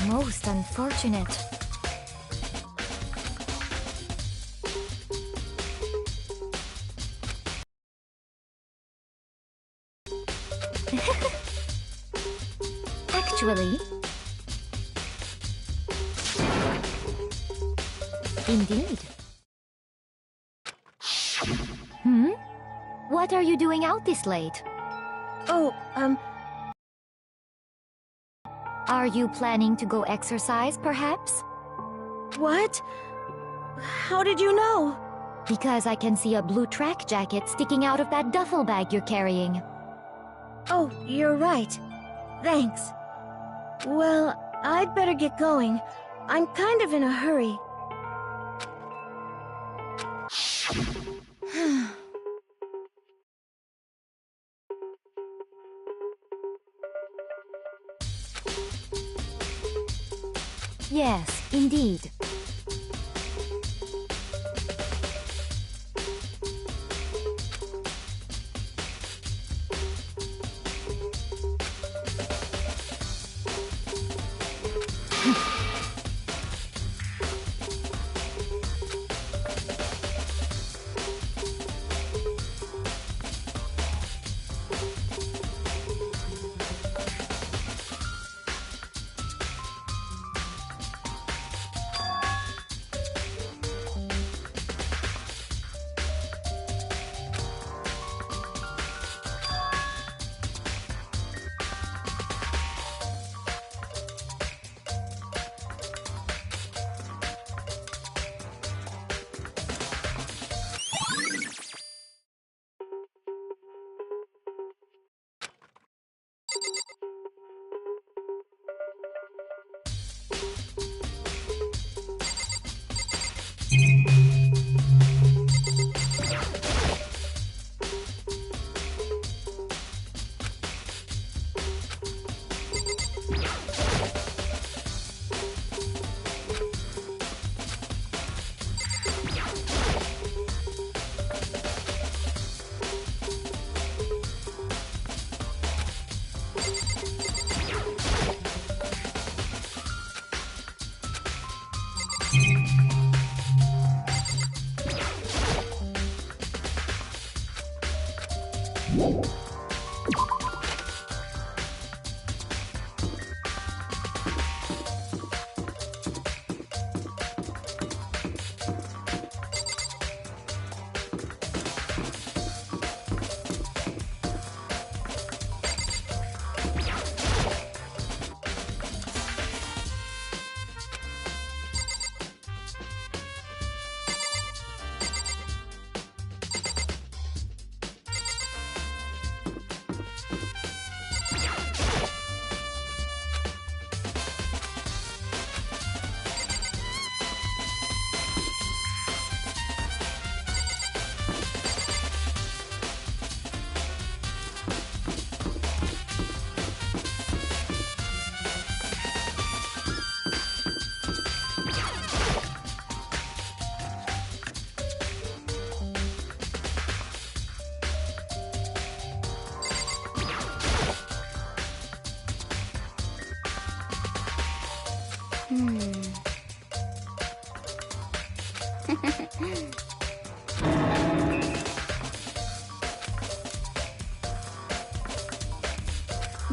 Most unfortunate. Actually, indeed. What are you doing out this late? Oh, Are you planning to go exercise, perhaps? what? How did you know? Because I can see a blue track jacket sticking out of that duffel bag you're carrying. Oh, you're right. Thanks. Well, I'd better get going. I'm kind of in a hurry. Yes, indeed.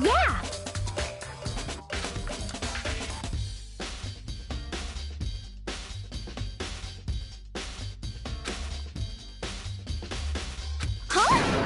Yeah! Huh?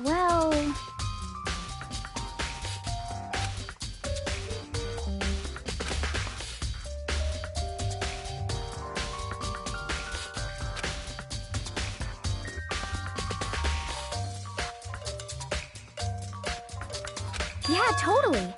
Well... Yeah, totally.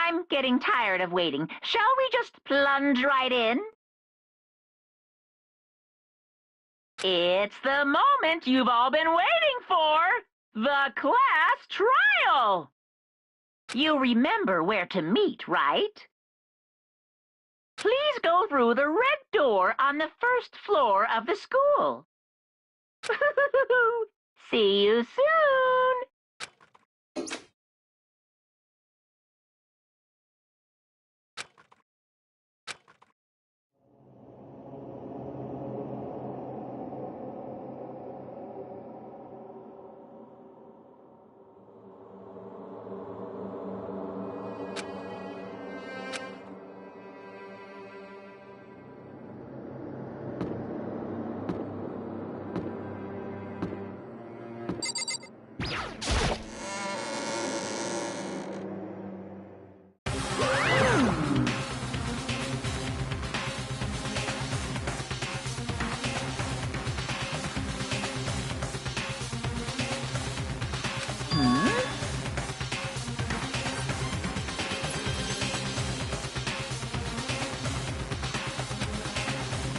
I'm getting tired of waiting. Shall we just plunge right in? It's the moment you've all been waiting for! The class trial! You remember where to meet, right? Please go through the red door on the first floor of the school. See you soon!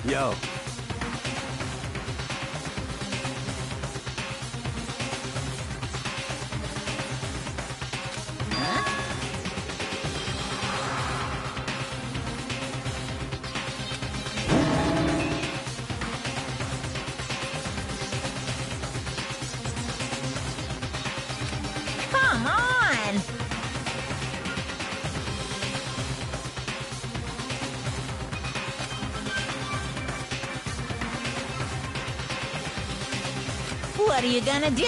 Yo. Come on! What are you gonna do?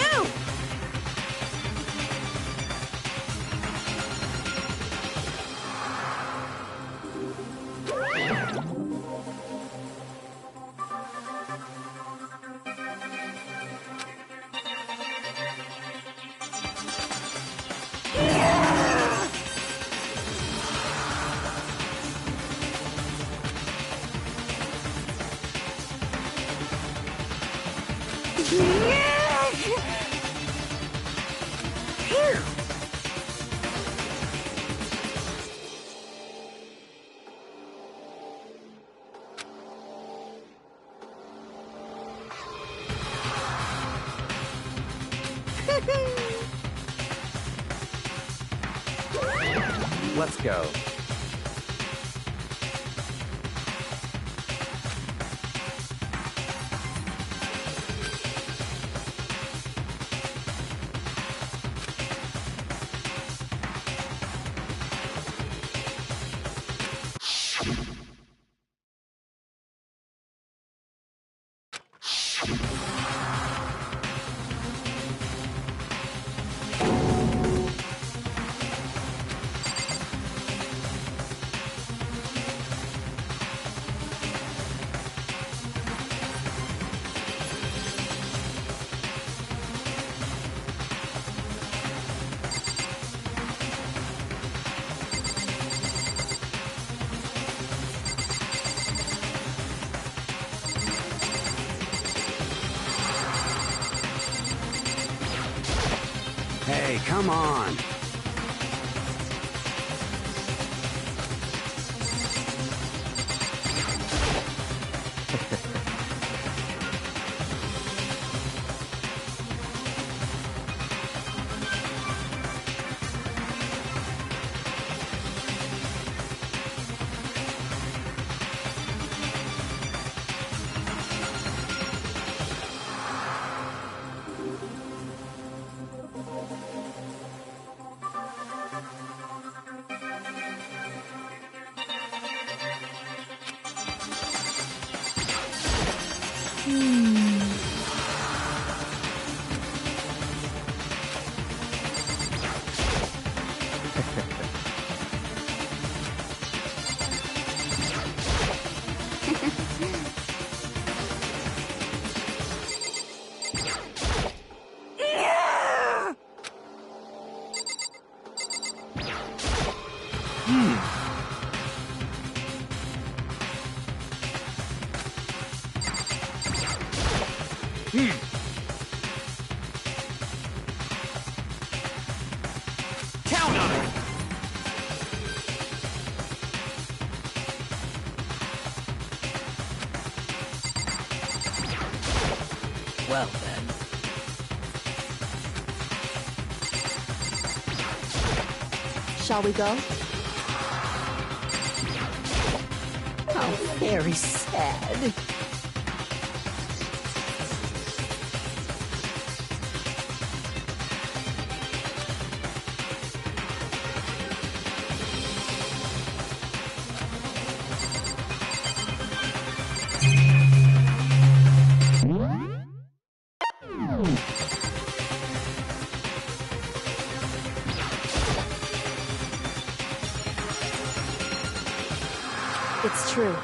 Let's go. Hey, come on. Well then. Shall we go? How very sad. It's true.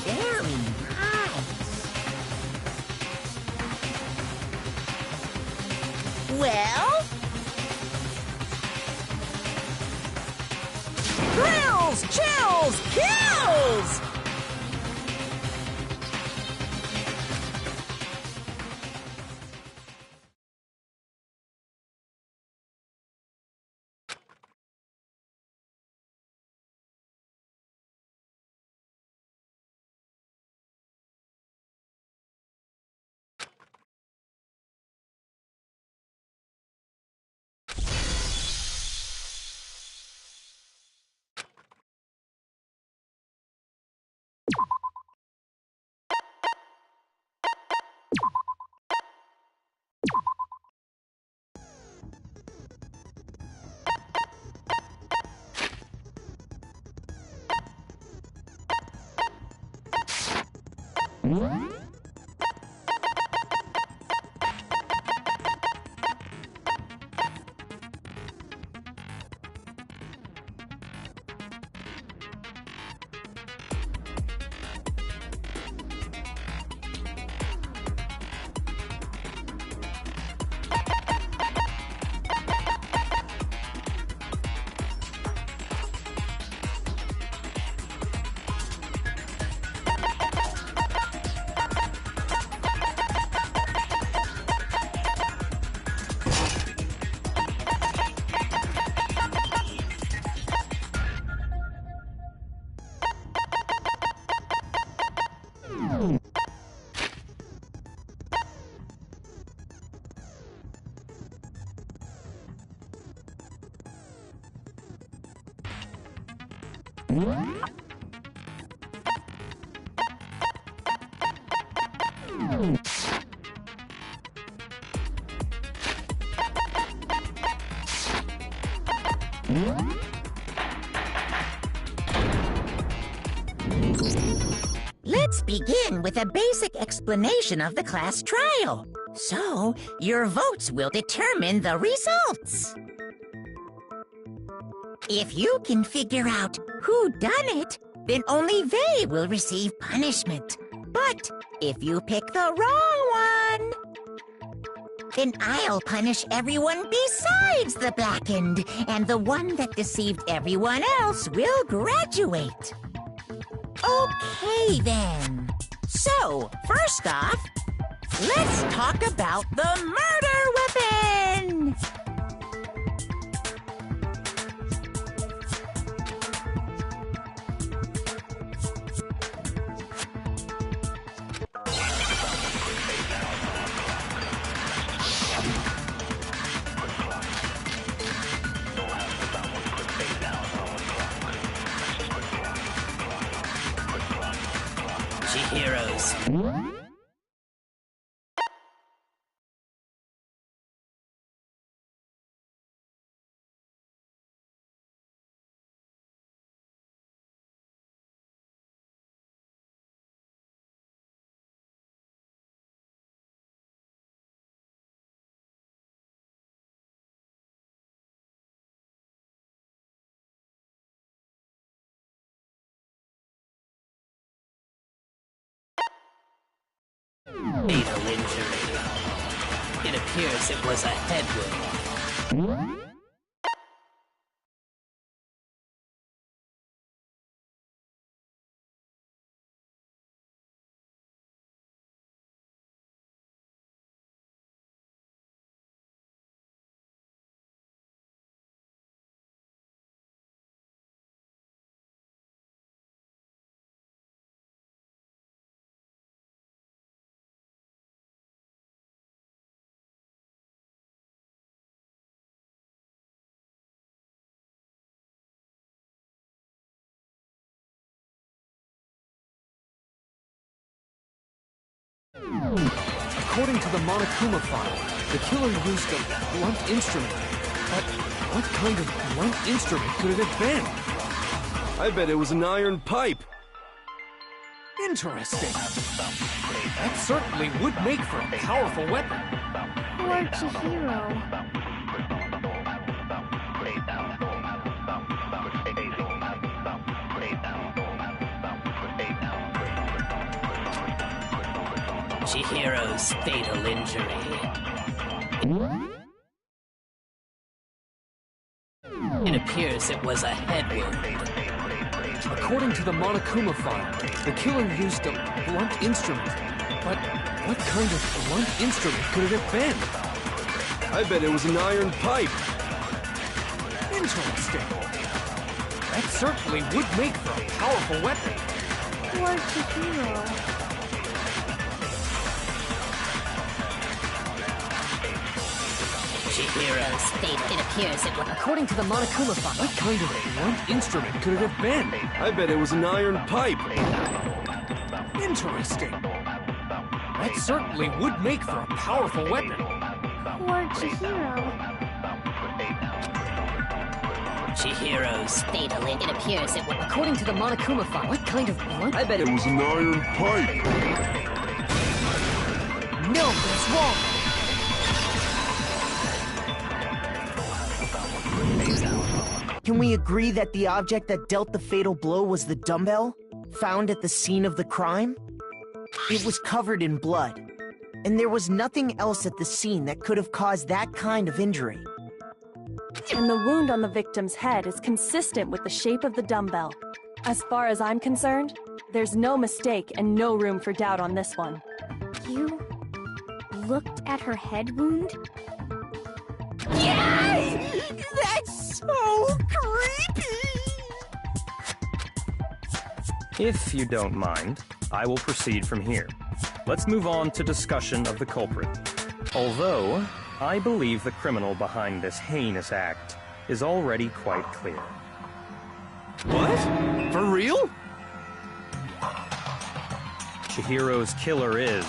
Very nice. Well? Thrills, chills, kills! Let's begin with a basic explanation of the class trial. So, your votes will determine the results. If you can figure out who done it, then only they will receive punishment. But if you pick the wrong one, then I'll punish everyone besides the blackened, and the one that deceived everyone else will graduate. Okay, then. So, first off, let's talk about the murder weapon! Chihiro's. Fatal injury. It appears it was a head wound. According to the Monokuma file, the killer used a blunt instrument. But what kind of blunt instrument could it have been? I bet it was an iron pipe. Interesting. That certainly would make for a powerful weapon. Poor Chihiro. Chihiro's fatal injury. It appears it was a head wound. According to the Monokuma file, the killer used a blunt instrument. But what kind of blunt instrument could it have been? I bet it was an iron pipe. Interesting. That certainly would make for a powerful weapon. Poor Chihiro. Chihiro's fate, it appears it was... According to the Monokuma file, what kind of blunt instrument could it have been? I bet it was an iron pipe. Interesting. That certainly would make for a powerful weapon. Poor Chihiro. Chihiro's fatal, it appears it was... According to the Monokuma file, what kind of blunt... I bet It was an iron pipe. No, that's wrong. Can we agree that the object that dealt the fatal blow was the dumbbell, found at the scene of the crime? It was covered in blood, and there was nothing else at the scene that could have caused that kind of injury. And the wound on the victim's head is consistent with the shape of the dumbbell. As far as I'm concerned, there's no mistake and no room for doubt on this one. You looked at her head wound? Yay! That's so creepy! If you don't mind, I will proceed from here. Let's move on to discussion of the culprit. Although, I believe the criminal behind this heinous act is already quite clear. What? For real? Chihiro's killer is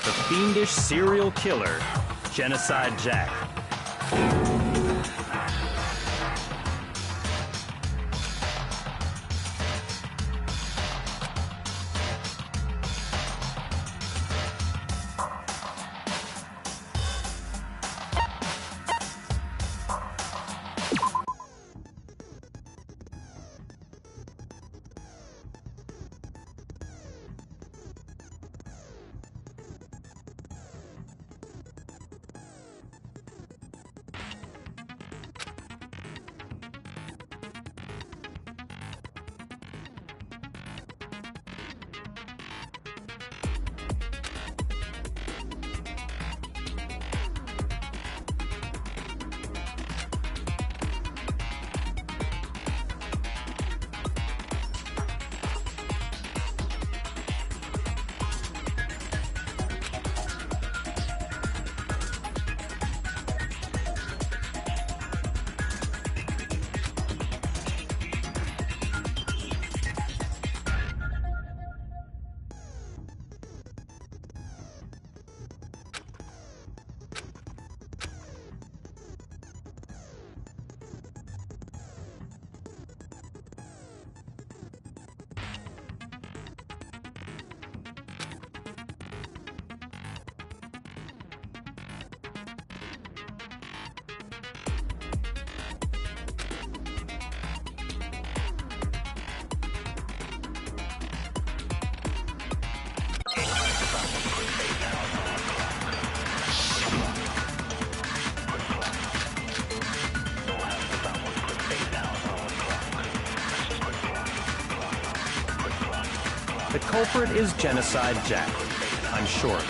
the fiendish serial killer, Genocide Jack. The culprit is Genocide Jack. I'm sure.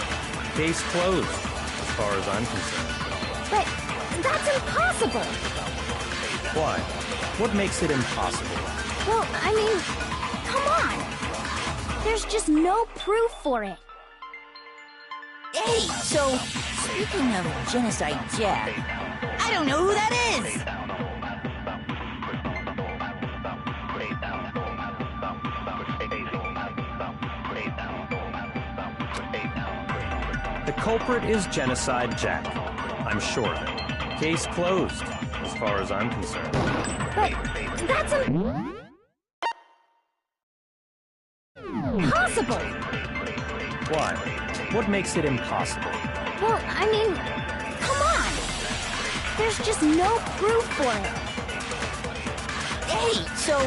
Case closed, as far as I'm concerned. But that's impossible! Why? What makes it impossible? Well, I mean, come on! There's just no proof for it. Hey, so, speaking of Genocide Jack, I don't know who that is! The culprit is Genocide Jack. I'm sure. Case closed, as far as I'm concerned. But that's impossible! Why? What makes it impossible? Well, I mean, come on! There's just no proof for it. Hey, so,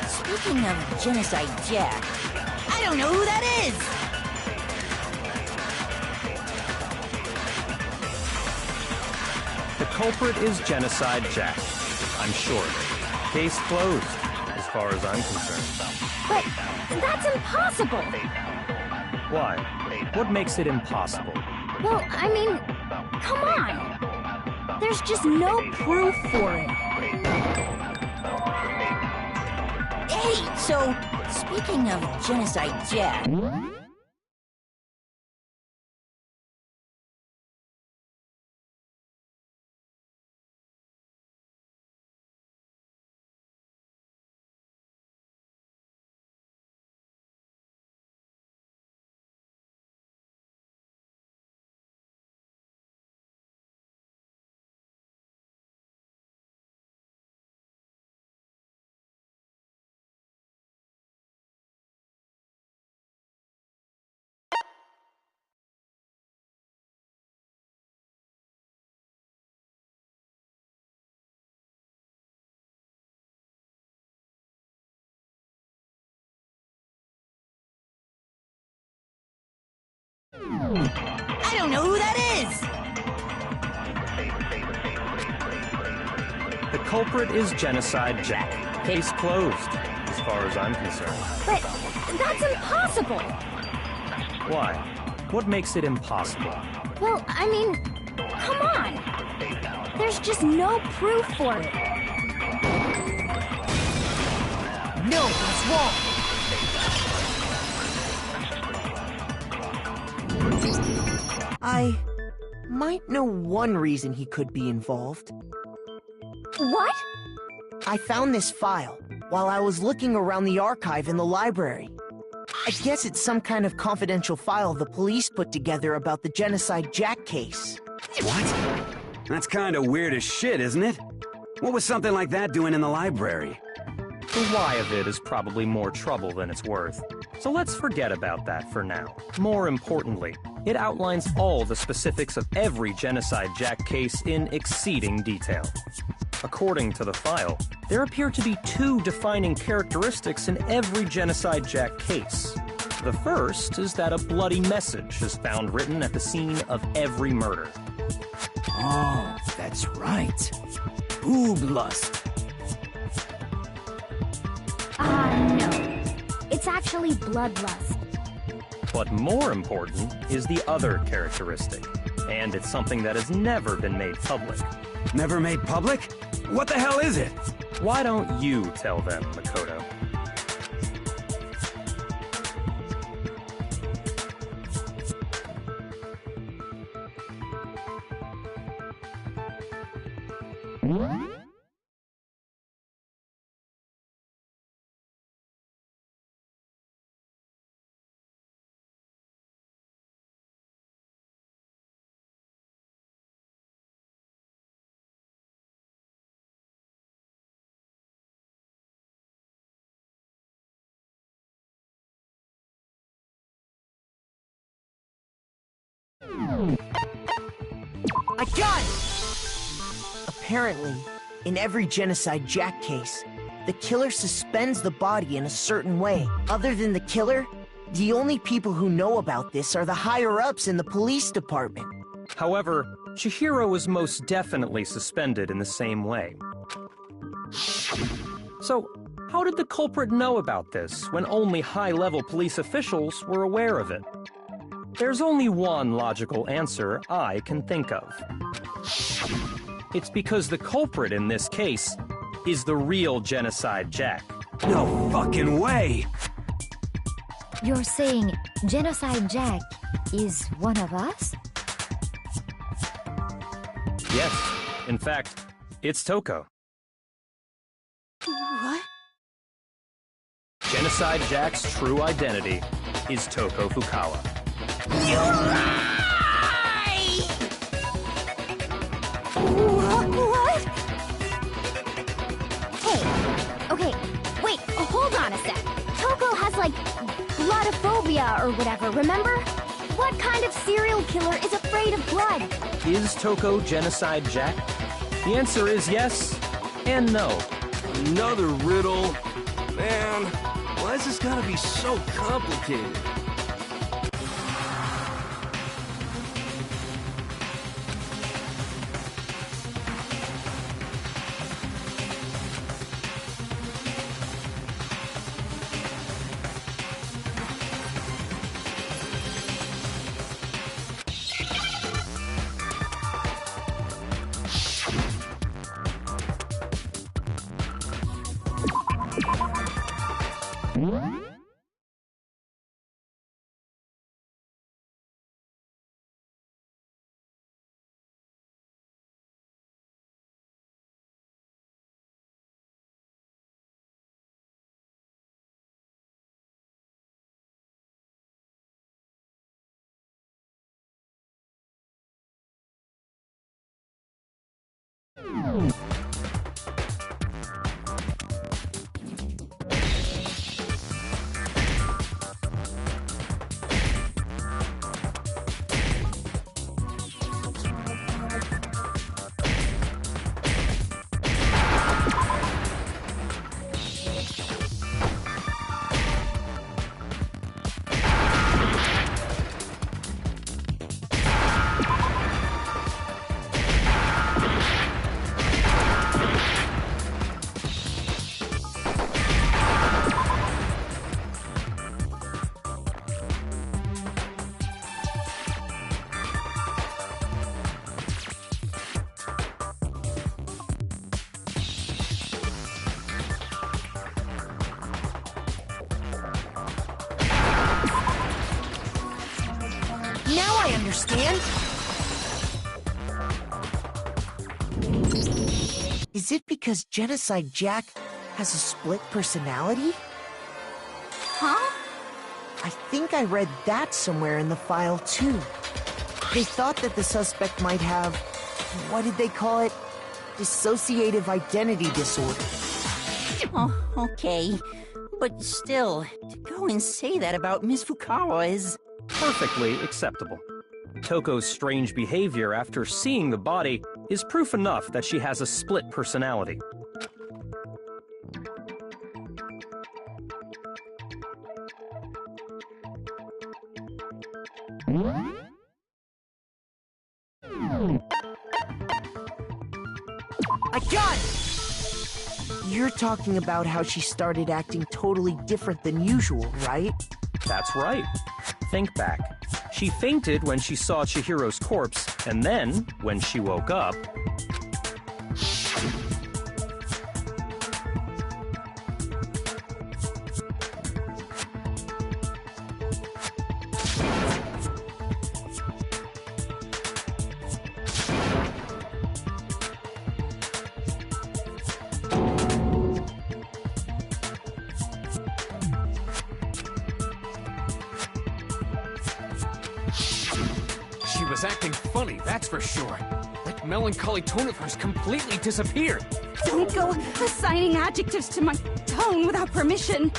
speaking of Genocide Jack, I don't know who that is! The culprit is Genocide Jack. I'm sure. Case closed, as far as I'm concerned. But that's impossible! Why? What makes it impossible? Well, I mean, come on! There's just no proof for it. Hey, so, speaking of Genocide Jack... I don't know who that is! The culprit is Genocide Jack. Case closed, as far as I'm concerned. But that's impossible! Why? What makes it impossible? Well, I mean, come on! There's just no proof for it. No, that's wrong! I might know one reason he could be involved. What? I found this file while I was looking around the archive in the library. I guess it's some kind of confidential file the police put together about the Genocide Jack case. What? That's kind of weird as shit, isn't it? What was something like that doing in the library? The why of it is probably more trouble than it's worth. So let's forget about that for now. More importantly, it outlines all the specifics of every Genocide Jack case in exceeding detail. According to the file, there appear to be two defining characteristics in every Genocide Jack case. The first is that a bloody message is found written at the scene of every murder. Oh, that's right. Boob lust. No. It's actually bloodlust. But more important is the other characteristic, and it's something that has never been made public. Never made public? What the hell is it? Why don't you tell them, Makoto? I got it! Apparently, in every Genocide Jack case, the killer suspends the body in a certain way. Other than the killer, the only people who know about this are the higher-ups in the police department. However, Chihiro was most definitely suspended in the same way. So, How did the culprit know about this when only high-level police officials were aware of it? There's only one logical answer I can think of. It's because the culprit in this case is the real Genocide Jack. No fucking way! You're saying Genocide Jack is one of us? Yes, in fact, it's Toko. What? Genocide Jack's true identity is Toko Fukawa. You lie! What? Hey, okay, wait, hold on a sec. Toko has, like, bloodophobia or whatever, remember? What kind of serial killer is afraid of blood? Is Toko Genocide Jack? The answer is yes and no. Another riddle? Man, why is this gotta be so complicated? Now I understand. Is it because Genocide Jack has a split personality? Huh? I think I read that somewhere in the file, too. They thought that the suspect might have, what did they call it? Dissociative identity disorder. Oh, okay. But still, to go and say that about Miss Fukawa is... Perfectly acceptable. Toko's strange behavior after seeing the body is proof enough that she has a split personality. I got it! You're talking about how she started acting totally different than usual, right? That's right. Think back. She fainted when she saw Chihiro's corpse, and then, when she woke up... She was acting funny, that's for sure. That melancholy tone of hers completely disappeared. Don't go assigning adjectives to my tone without permission.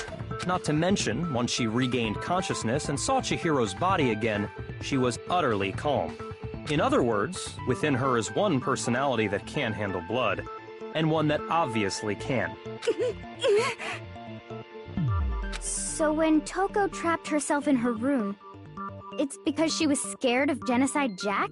Not to mention, once she regained consciousness and saw Chihiro's body again, she was utterly calm. In other words, within her is one personality that can handle blood, and one that obviously can. So when Toko trapped herself in her room, it's because she was scared of Genocide Jack?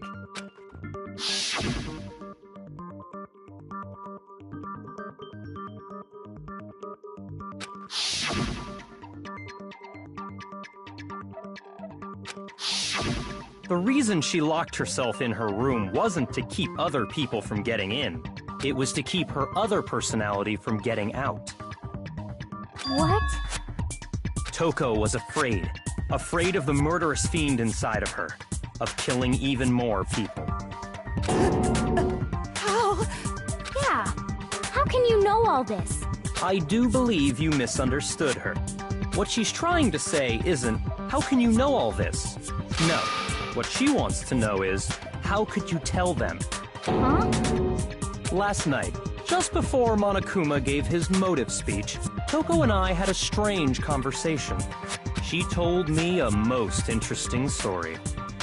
The reason she locked herself in her room wasn't to keep other people from getting in. It was to keep her other personality from getting out. What? Toko was afraid. Afraid of the murderous fiend inside of her. Of killing even more people. How? Yeah. How can you know all this? I do believe you misunderstood her. What she's trying to say isn't, how can you know all this? No. What she wants to know is, how could you tell them? Huh? Last night, just before Monokuma gave his motive speech, Toko and I had a strange conversation. She told me a most interesting story.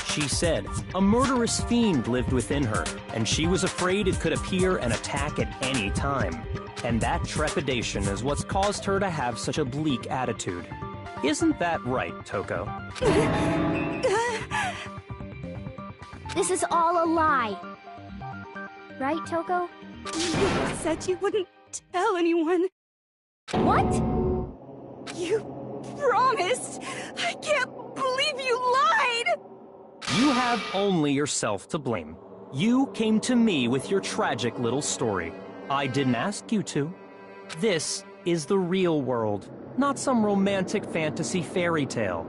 She said a murderous fiend lived within her, and she was afraid it could appear and attack at any time. And that trepidation is what's caused her to have such a bleak attitude. Isn't that right, Toko? This is all a lie. Right, Toko? You said you wouldn't tell anyone. What? You promised! I can't believe you lied! You have only yourself to blame. You came to me with your tragic little story. I didn't ask you to. This is the real world, not some romantic fantasy fairy tale.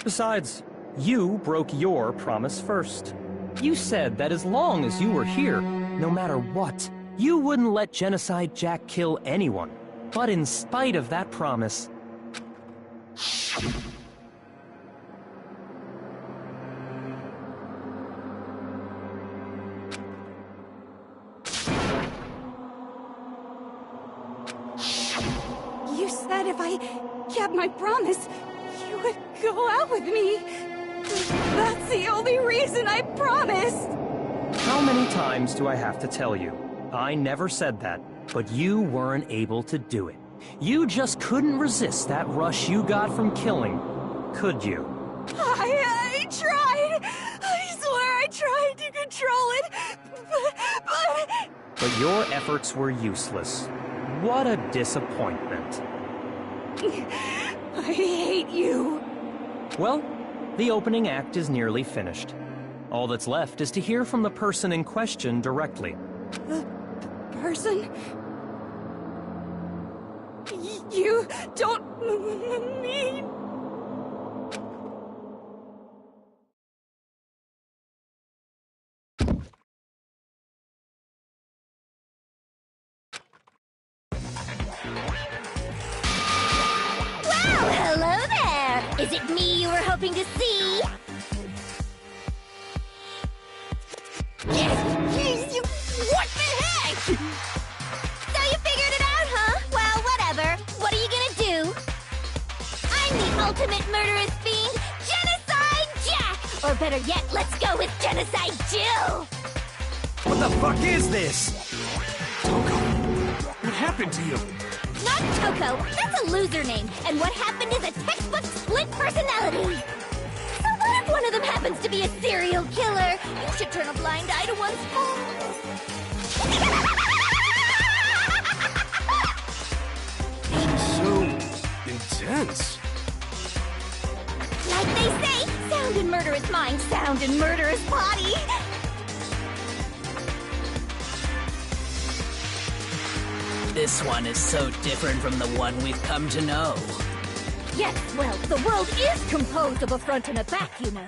Besides, you broke your promise first. You said that as long as you were here, no matter what, you wouldn't let Genocide Jack kill anyone. But in spite of that promise... You said if I kept my promise, you would go out with me. That's the only reason I promised. How many times do I have to tell you? I never said that, but you weren't able to do it. You just couldn't resist that rush you got from killing, could you? I tried. I swear I tried to control it, But your efforts were useless. What a disappointment. I hate you. Well, the opening act is nearly finished. All that's left is to hear from the person in question directly. The person? You don't mean... Well, hello there! Is it me you were hoping to see? What the heck? So you figured it out, huh? Well, whatever. What are you gonna do? I'm the ultimate murderous fiend, Genocide Jack! Or better yet, let's go with Genocide Jill! What the fuck is this? What happened to you? Not Toko, that's a loser name, and what happened is a textbook split personality. So what if one of them happens to be a serial killer? You should turn a blind eye to one's fault. So intense. Like they say, sound in murderous mind, sound in murderous body. This one is so different from the one we've come to know. Yes, well, the world is composed of a front and a back, you know.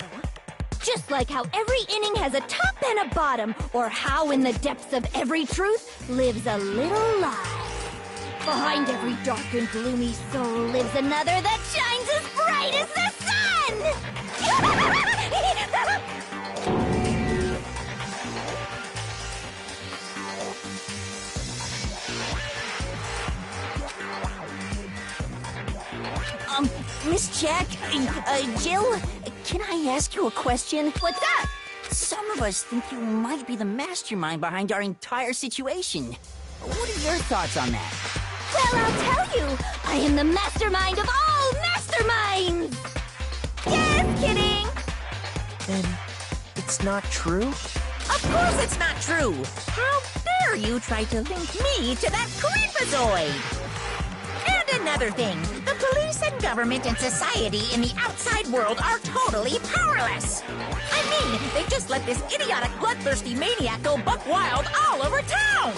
Just like how every inning has a top and a bottom, or how in the depths of every truth lives a little lie. Behind every dark and gloomy soul lives another that shines as bright as the sun! Miss Jack, Jill, can I ask you a question? What's up? Some of us think you might be the mastermind behind our entire situation. What are your thoughts on that? Well, I'll tell you, I am the mastermind of all masterminds! Just kidding! Then it's not true? Of course it's not true! How dare dare you try to link me to that creepazoid? And another thing, the police and government and society in the outside world are totally powerless. I mean, they just let this idiotic, bloodthirsty maniac go buck wild all over town.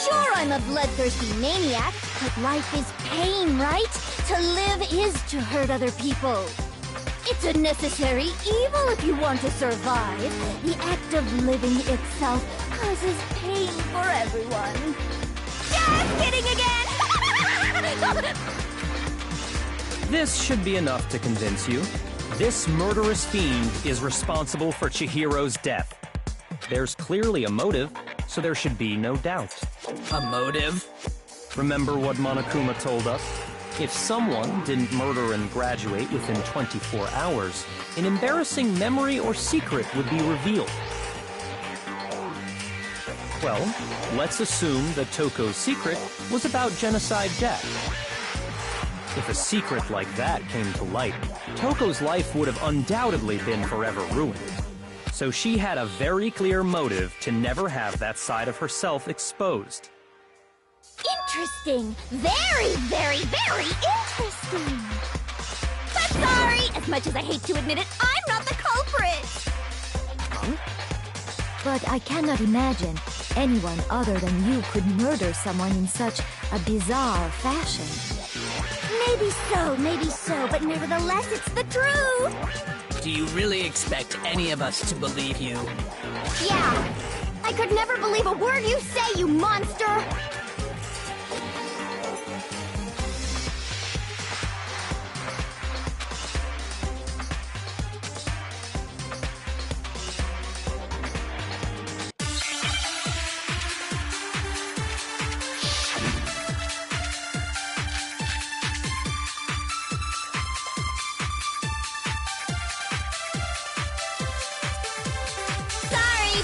Sure, I'm a bloodthirsty maniac, but life is pain, right? To live is to hurt other people. It's a necessary evil if you want to survive. The act of living itself causes pain for everyone. Just kidding again! This should be enough to convince you. This murderous fiend is responsible for Chihiro's death. There's clearly a motive, so there should be no doubt. A motive? Remember what Monokuma told us? If someone didn't murder and graduate within 24 hours, an embarrassing memory or secret would be revealed. Well, let's assume that Toko's secret was about genocide death. If a secret like that came to light, Toko's life would have undoubtedly been forever ruined. So she had a very clear motive to never have that side of herself exposed. Interesting. Very, very, very interesting. But sorry, as much as I hate to admit it, I'm not the culprit. But I cannot imagine anyone other than you could murder someone in such a bizarre fashion. Maybe so, but nevertheless, it's the truth. Do you really expect any of us to believe you? Yeah. I could never believe a word you say, you monster.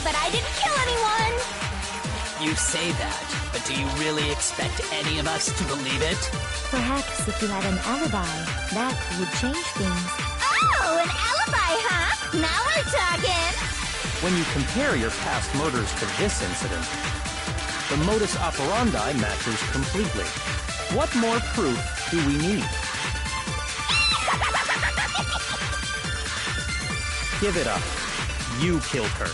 But I didn't kill anyone! You say that, but do you really expect any of us to believe it? Perhaps if you had an alibi, that would change things. Oh, an alibi, huh? Now we're talking! When you compare your past murders to this incident, the modus operandi matches completely. What more proof do we need? Give it up. You killed her.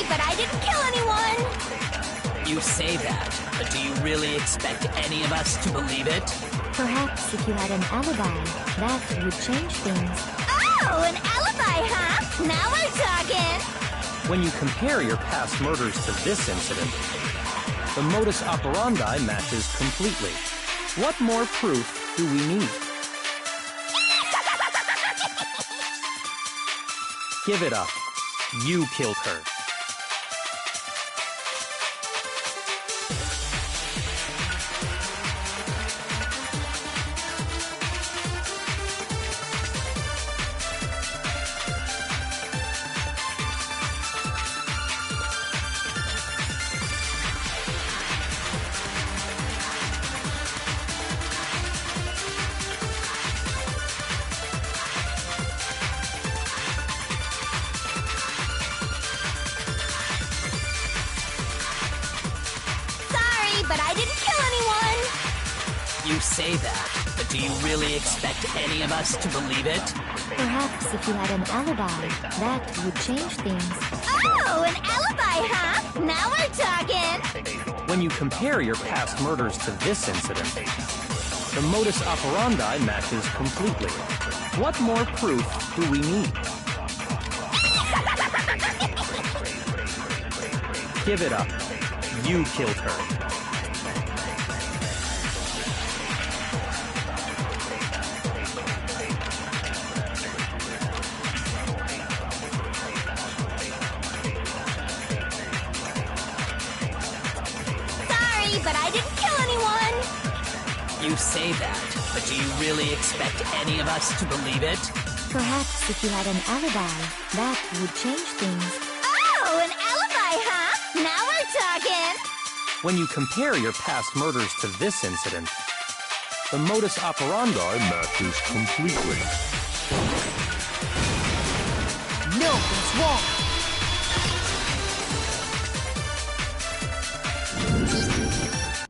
But I didn't kill anyone! You say that, but do you really expect any of us to believe it? Perhaps if you had an alibi, that would change things. Oh, an alibi, huh? Now we're talking! When you compare your past murders to this incident, the modus operandi matches completely. What more proof do we need? Give it up. You killed her. But I didn't kill anyone! You say that, but do you really expect any of us to believe it? Perhaps if you had an alibi, that would change things. Oh, an alibi, huh? Now we're talking! When you compare your past murders to this incident, the modus operandi matches completely. What more proof do we need? Give it up. You killed her. sorry, but I didn't kill anyone. You say that, but do you really expect any of us to believe it? Perhaps if you had an alibi, that would change things. Oh, an alibi, huh? Now we're talking. When you compare your past murders to this incident, the modus operandi matches completely. No, that's wrong.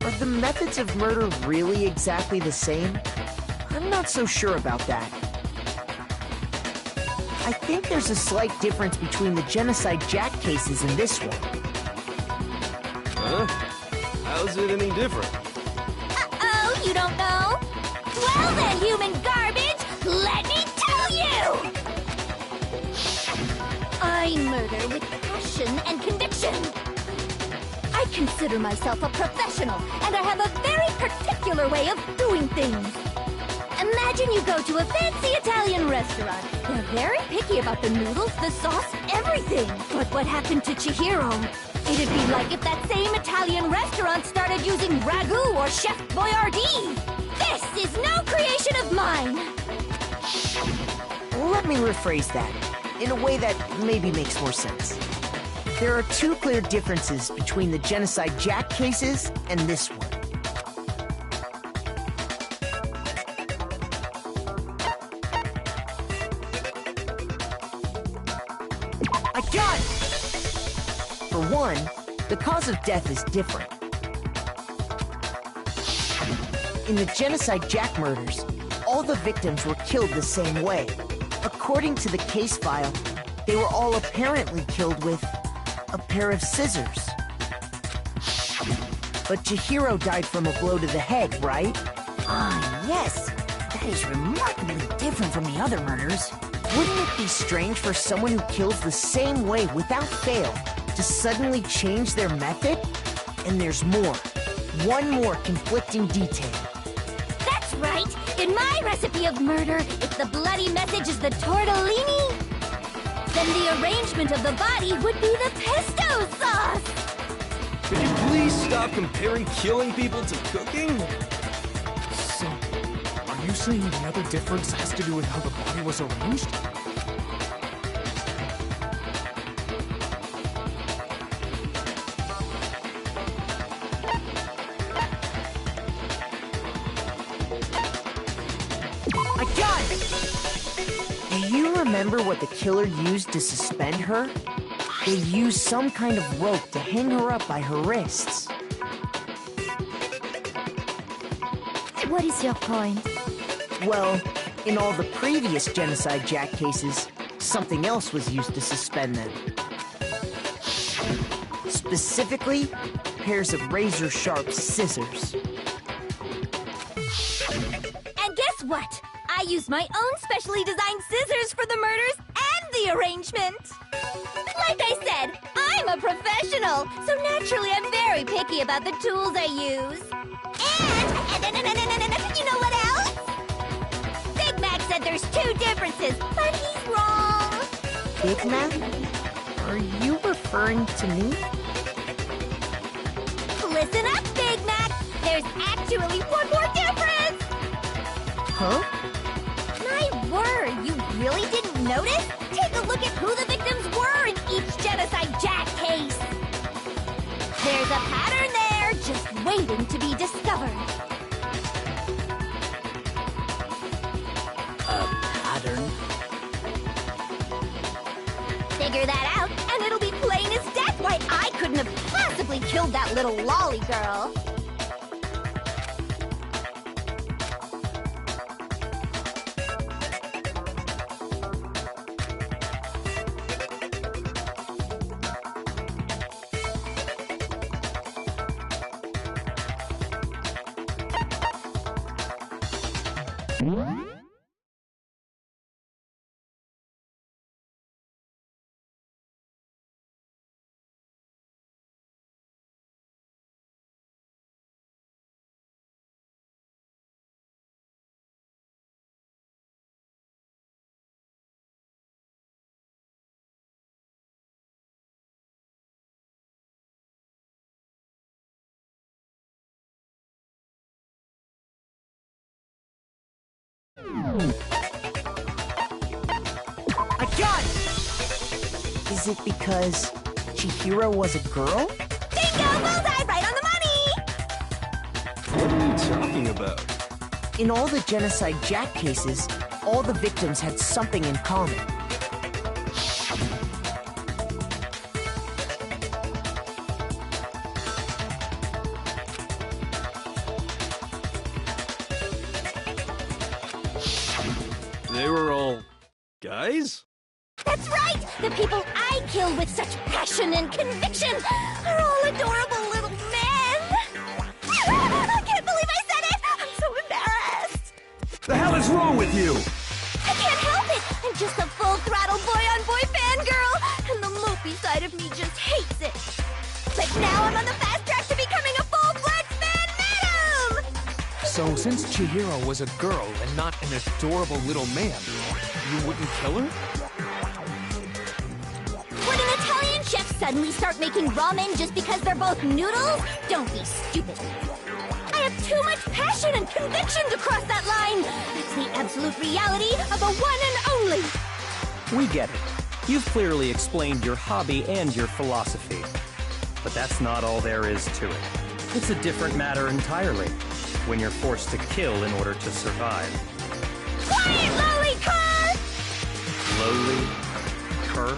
Are the methods of murder really exactly the same? I'm not so sure about that. I think there's a slight difference between the Genocide Jack cases and this one. Huh? How's it any different? Uh-oh, you don't know? Well then, human garbage, let me tell you! I murder with passion and conviction. I consider myself a professional, and I have a very particular way of doing things. Imagine you go to a fancy Italian restaurant. They're very picky about the noodles, the sauce, everything. But what happened to Chihiro? It'd be like if that same Italian restaurant started using ragu or Chef Boyardee. This is no creation of mine. Let me rephrase that in a way that maybe makes more sense. There are two clear differences between the Genocide Jack cases and this one. I got it! For one, the cause of death is different. In the Genocide Jack murders, all the victims were killed the same way. According to the case file, they were all apparently killed with a pair of scissors. But Chihiro died from a blow to the head, right? Ah, yes. That is remarkably different from the other murders. Wouldn't it be strange for someone who kills the same way without fail to suddenly change their method? And there's more. One more conflicting detail. That's right. In my recipe of murder, if the bloody message is the tortellini, then the arrangement of the body would be the pesto sauce! Could you please stop comparing killing people to cooking? So, are you saying the other difference has to do with how the body was arranged? I got it! Do you remember what the killer used to suspend her? They used some kind of rope to hang her up by her wrists. What is your point? Well, in all the previous Genocide Jack cases, something else was used to suspend them. Specifically, pairs of razor-sharp scissors. And guess what? I used my own specially designed scissors for the murders and the arrangement. Like I said, I'm a professional, so naturally I'm very picky about the tools I use. And you know what else? Big Mac said there's two differences, but he's wrong. Big Mac? Are you referring to me? Listen up, Big Mac. There's actually one more difference. Huh? My word, you really didn't notice? Take a look at who the victims were in each Genocide Jack case. There's a pattern there, just waiting to be discovered. A pattern? Figure that out, and it'll be plain as death why I couldn't have possibly killed that little lolly girl. I got it! Is it because Chihiro was a girl? Bingo! Bullseye! Right on the money! What are you talking about? In all the Genocide Jack cases, all the victims had something in common. They were all guys? That's right! The people I kill with such passion and conviction are all adorable little men! I can't believe I said it! I'm so embarrassed! The hell is wrong with you? I can't help it! I'm just a full-throttle boy-on-boy fangirl, and the mopey side of me just hates it. But now I'm on the fast track to becoming a full-fledged fan madam! So, since Chihiro was a girl and not an adorable little man, you wouldn't kill her? Would an Italian chef suddenly start making ramen just because they're both noodles? Don't be stupid. I have too much passion and conviction to cross that line. That's the absolute reality of the one and only. We get it. You've clearly explained your hobby and your philosophy. But that's not all there is to it. It's a different matter entirely, when you're forced to kill in order to survive. Quiet, lowly cur! Lowly cur?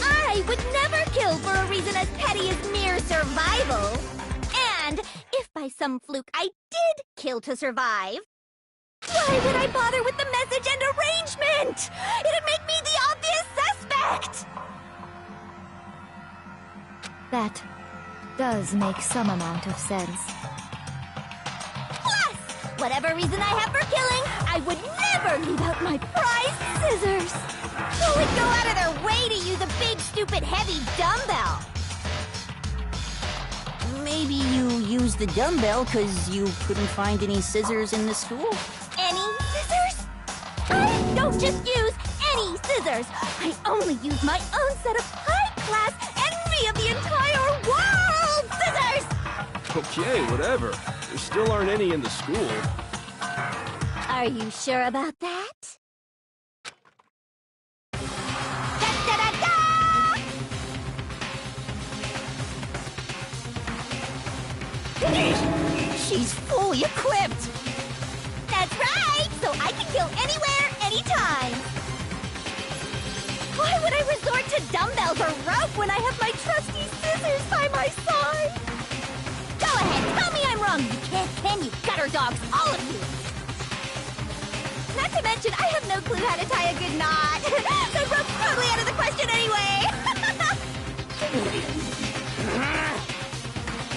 I would never kill for a reason as petty as mere survival. And if by some fluke I did kill to survive, why would I bother with the message and arrangement? It'd make me the obvious suspect! That does make some amount of sense. Plus, whatever reason I have for killing, I would never leave out my prized scissors. Who would go out of their way to use a big, stupid, heavy dumbbell? Maybe you used the dumbbell because you couldn't find any scissors in the school? Any scissors? I don't just use any scissors. I only use my own set of high-class envy of the entire world scissors! Okay, whatever. There still aren't any in the school. Are you sure about that? Da-da-da-da! She's fully equipped! That's right! So I can kill anywhere, anytime! Why would I resort to dumbbells or rope when I have my trusty scissors by my side? Go ahead, tell me I'm wrong, you can you gutter dogs, all of you! Not to mention, I have no clue how to tie a good knot. The rope's totally out of the question anyway!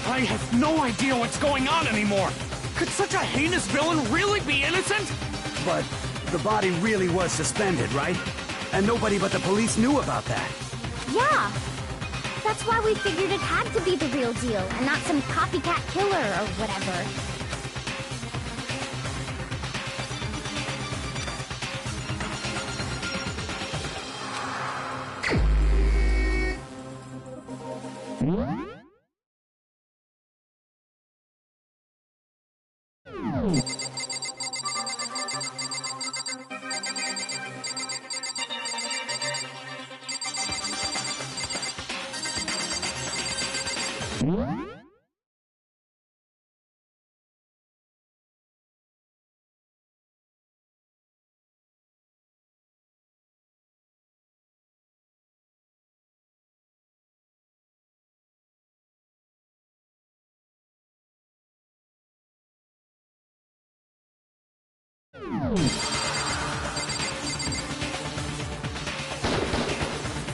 I have no idea what's going on anymore! Could such a heinous villain really be innocent? But the body really was suspended, right? And nobody but the police knew about that. Yeah. That's why we figured it had to be the real deal, and not some copycat killer or whatever.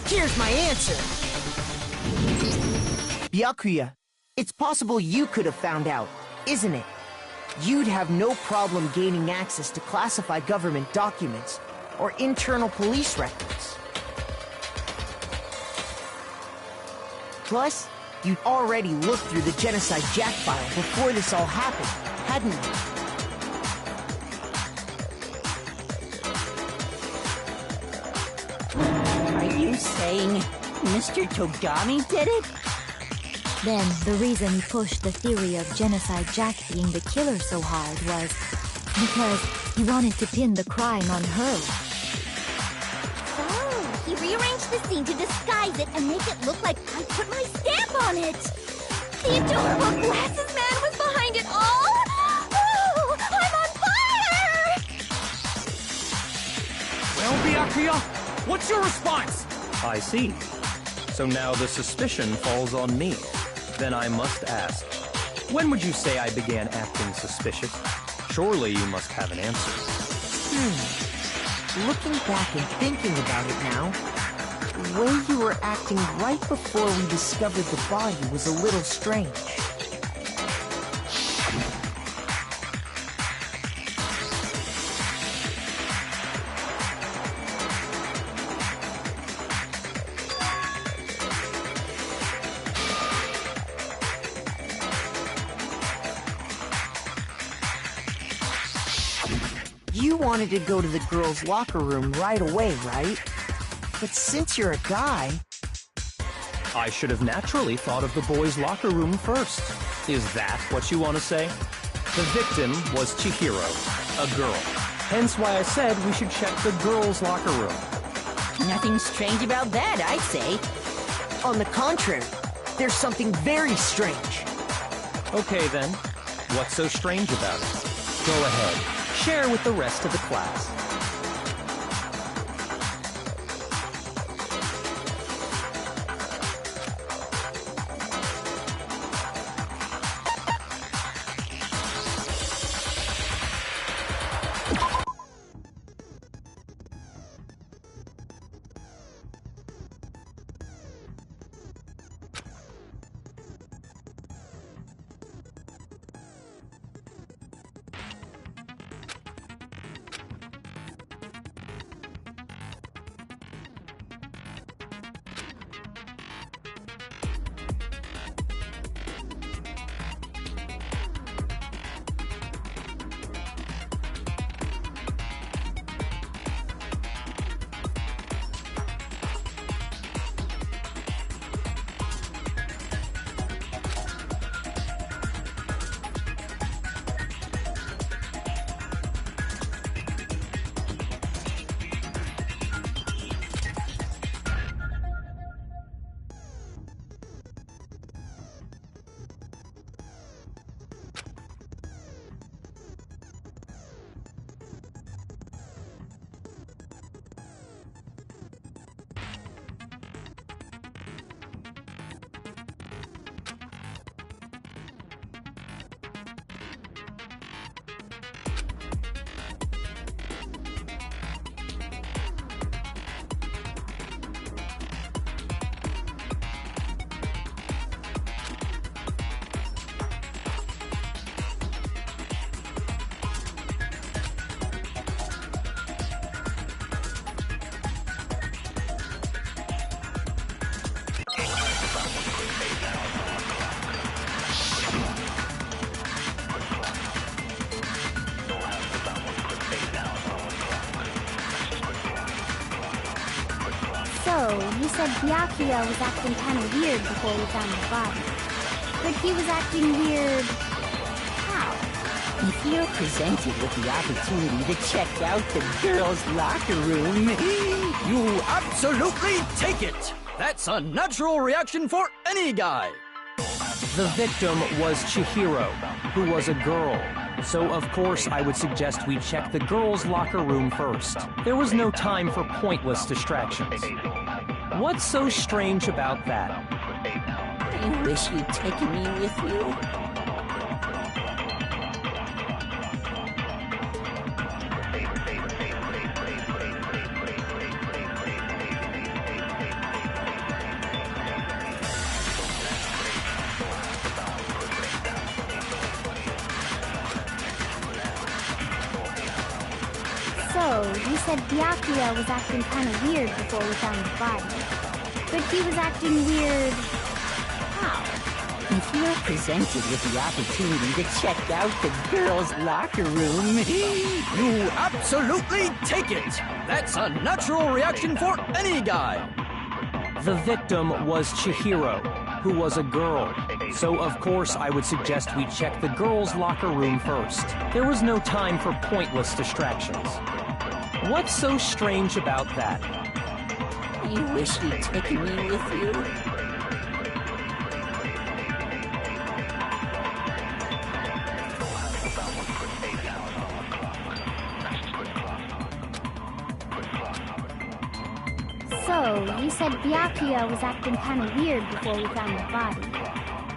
Here's my answer! Byakuya, it's possible you could have found out, isn't it? You'd have no problem gaining access to classified government documents or internal police records. Plus, you'd already looked through the Genocide Jack file before this all happened, hadn't you? Are you saying Mr. Togami did it? Then, the reason he pushed the theory of Genocide Jack being the killer so hard was Because he wanted to pin the crime on her. Oh, he rearranged the scene to disguise it and make it look like I put my stamp on it. The adorable glasses man was behind it all. Oh, I'm on fire! Well, Byakuya, what's your response? I see. So now the suspicion falls on me. Then I must ask, when would you say I began acting suspicious? Surely you must have an answer. Looking back and thinking about it now, the way you were acting right before we discovered the body was a little strange. You wanted to go to the girls' locker room right away, right? But since you're a guy... I should have naturally thought of the boys' locker room first. Is that what you want to say? The victim was Chihiro, a girl. Hence why I said we should check the girls' locker room. Nothing strange about that, I'd say. On the contrary, there's something very strange. Okay then, what's so strange about it? Go ahead. Share with the rest of the class. So, you said Byakuya was acting kind of weird before we found the body. But he was acting weird... how? If you're presented with the opportunity to check out the girls' locker room, You absolutely take it! That's a natural reaction for any guy! The victim was Chihiro, who was a girl. So, of course, I would suggest we check the girls' locker room first. There was no time for pointless distractions. What's so strange about that? I wish you'd taken me with you. So, you said Byakuya was acting kind of weird before we found the body. But he was acting weird... how? If you're presented with the opportunity to check out the girls' locker room, You absolutely take it! That's a natural reaction for any guy! The victim was Chihiro, who was a girl. So of course I would suggest we check the girls' locker room first. There was no time for pointless distractions. What's so strange about that? You wish you'd taken me with you? So, you said Byakuya was acting kind of weird before we found the body.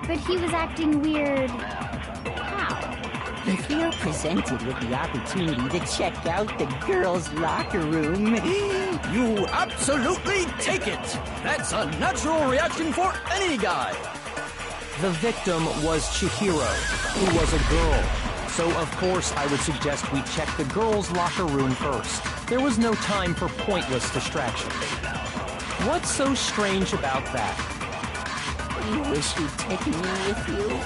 But he was acting weird... how? If you're presented with the opportunity to check out the girls' locker room, you absolutely take it! That's a natural reaction for any guy! The victim was Chihiro, who was a girl. So of course I would suggest we check the girls' locker room first. There was no time for pointless distractions. What's so strange about that? You wish you'd taken me with you?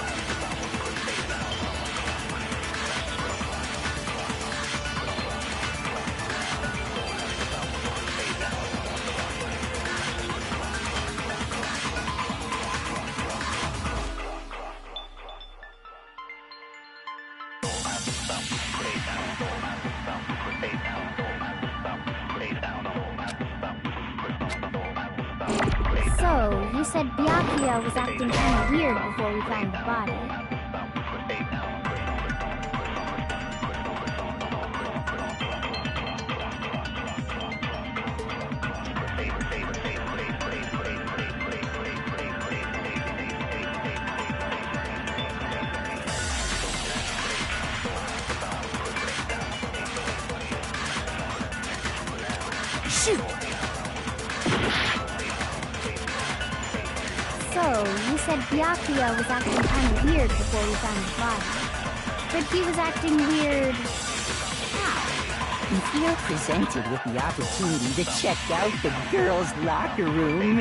So, you said Byakuya was acting kind of weird before we found the body. Shoot! So, you said Byakuya was acting kind of weird before we found the body. But he was acting weird... how? If you're presented with the opportunity to check out the girls' locker room,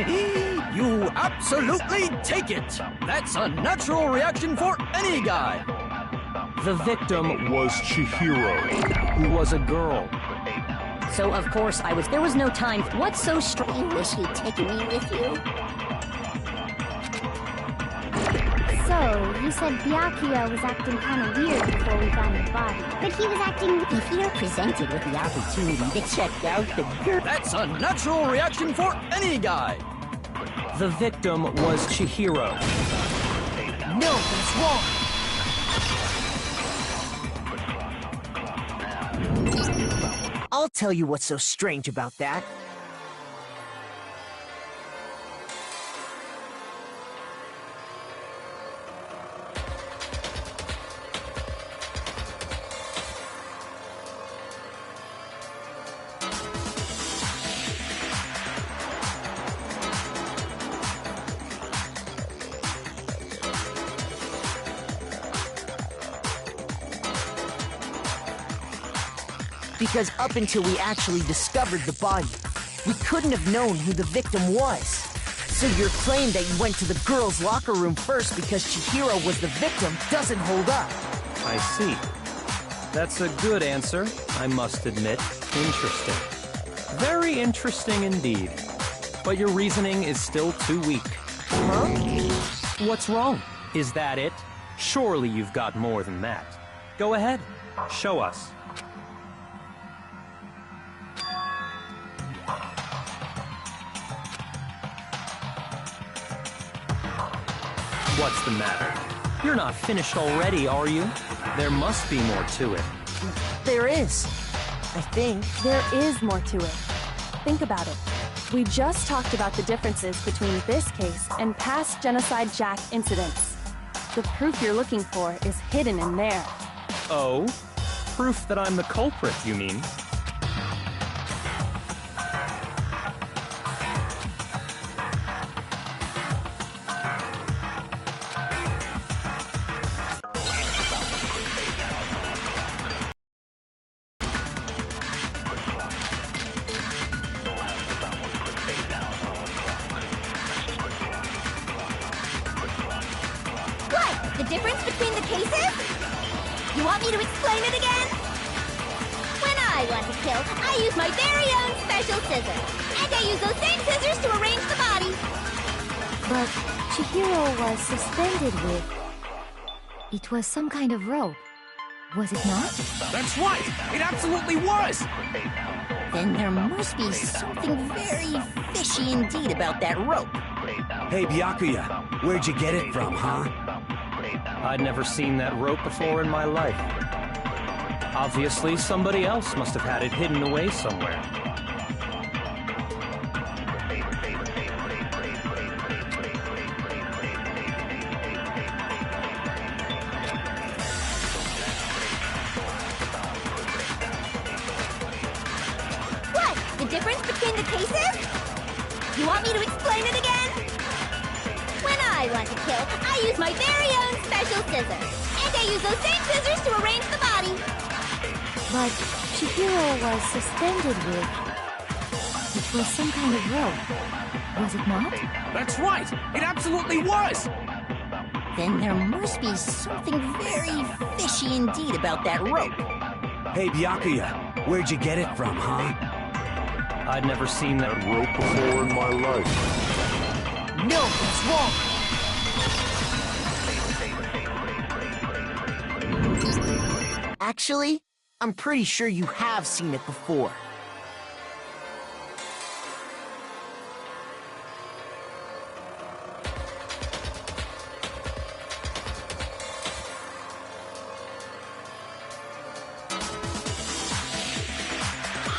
you absolutely take it! That's a natural reaction for any guy! The victim was Chihiro, who was a girl. So of course there was no time. What's so strange? You wish you'd taken me with you? So, you said Byakuya was acting kind of weird before we found the body. But he was acting... If you're presented with the opportunity to check out the girl... That's a natural reaction for any guy! The victim was Chihiro. No, that's wrong! I'll tell you what's so strange about that. Because up until we actually discovered the body, we couldn't have known who the victim was. So your claim that you went to the girls' locker room first because Chihiro was the victim doesn't hold up. I see. That's a good answer, I must admit. Interesting. Very interesting indeed. But your reasoning is still too weak. Huh? What's wrong? Is that it? Surely you've got more than that. Go ahead. Show us. What's the matter? You're not finished already, are you? There must be more to it. There is. I think. There is more to it. Think about it. We just talked about the differences between this case and past Genocide Jack incidents. The proof you're looking for is hidden in there. Oh? Proof that I'm the culprit, you mean? The difference between the cases? You want me to explain it again? When I want to kill, I use my very own special scissors. And I use those same scissors to arrange the body. But Chihiro was suspended with... It was some kind of rope, was it not? That's right! It absolutely was! Then there must be something very fishy indeed about that rope. Hey, Byakuya, where'd you get it from, huh? I'd never seen that rope before in my life. Obviously, somebody else must have had it hidden away somewhere. What? The difference between the cases? You want me to explain it again? When I want to kill, I use my very own special scissors. And I use those same scissors to arrange the body. But Chihiro was suspended with... It was some kind of rope, was it not? That's right! It absolutely was! Then there must be something very fishy indeed about that rope. Hey, Byakuya, where'd you get it from, huh? I'd never seen that rope Before in my life. No, that's wrong! Actually, I'm pretty sure you have seen it before.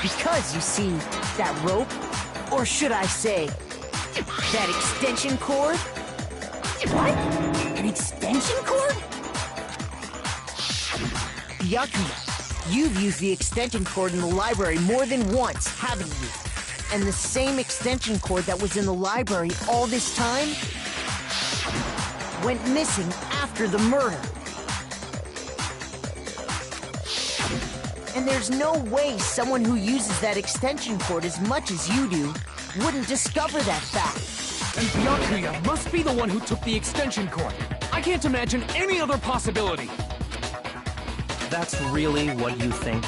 Because, you see, that rope, or should I say, that extension cord? What? An extension cord? Byakuya, you've used the extension cord in the library more than once, haven't you? And the same extension cord that was in the library all this time went missing after the murder. And there's no way someone who uses that extension cord as much as you do wouldn't discover that fact. And Byakuya must be the one who took the extension cord. I can't imagine any other possibility. That's really what you think?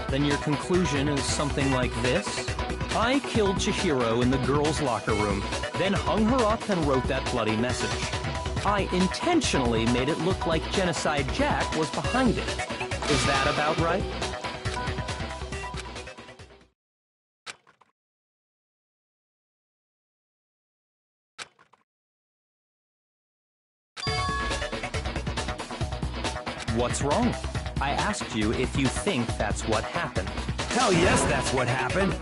Then your conclusion is something like this? I killed Chihiro in the girls' locker room, then hung her up and wrote that bloody message. I intentionally made it look like Genocide Jack was behind it. Is that about right? What's wrong? I asked you if you think that's what happened. Hell yes, that's what happened.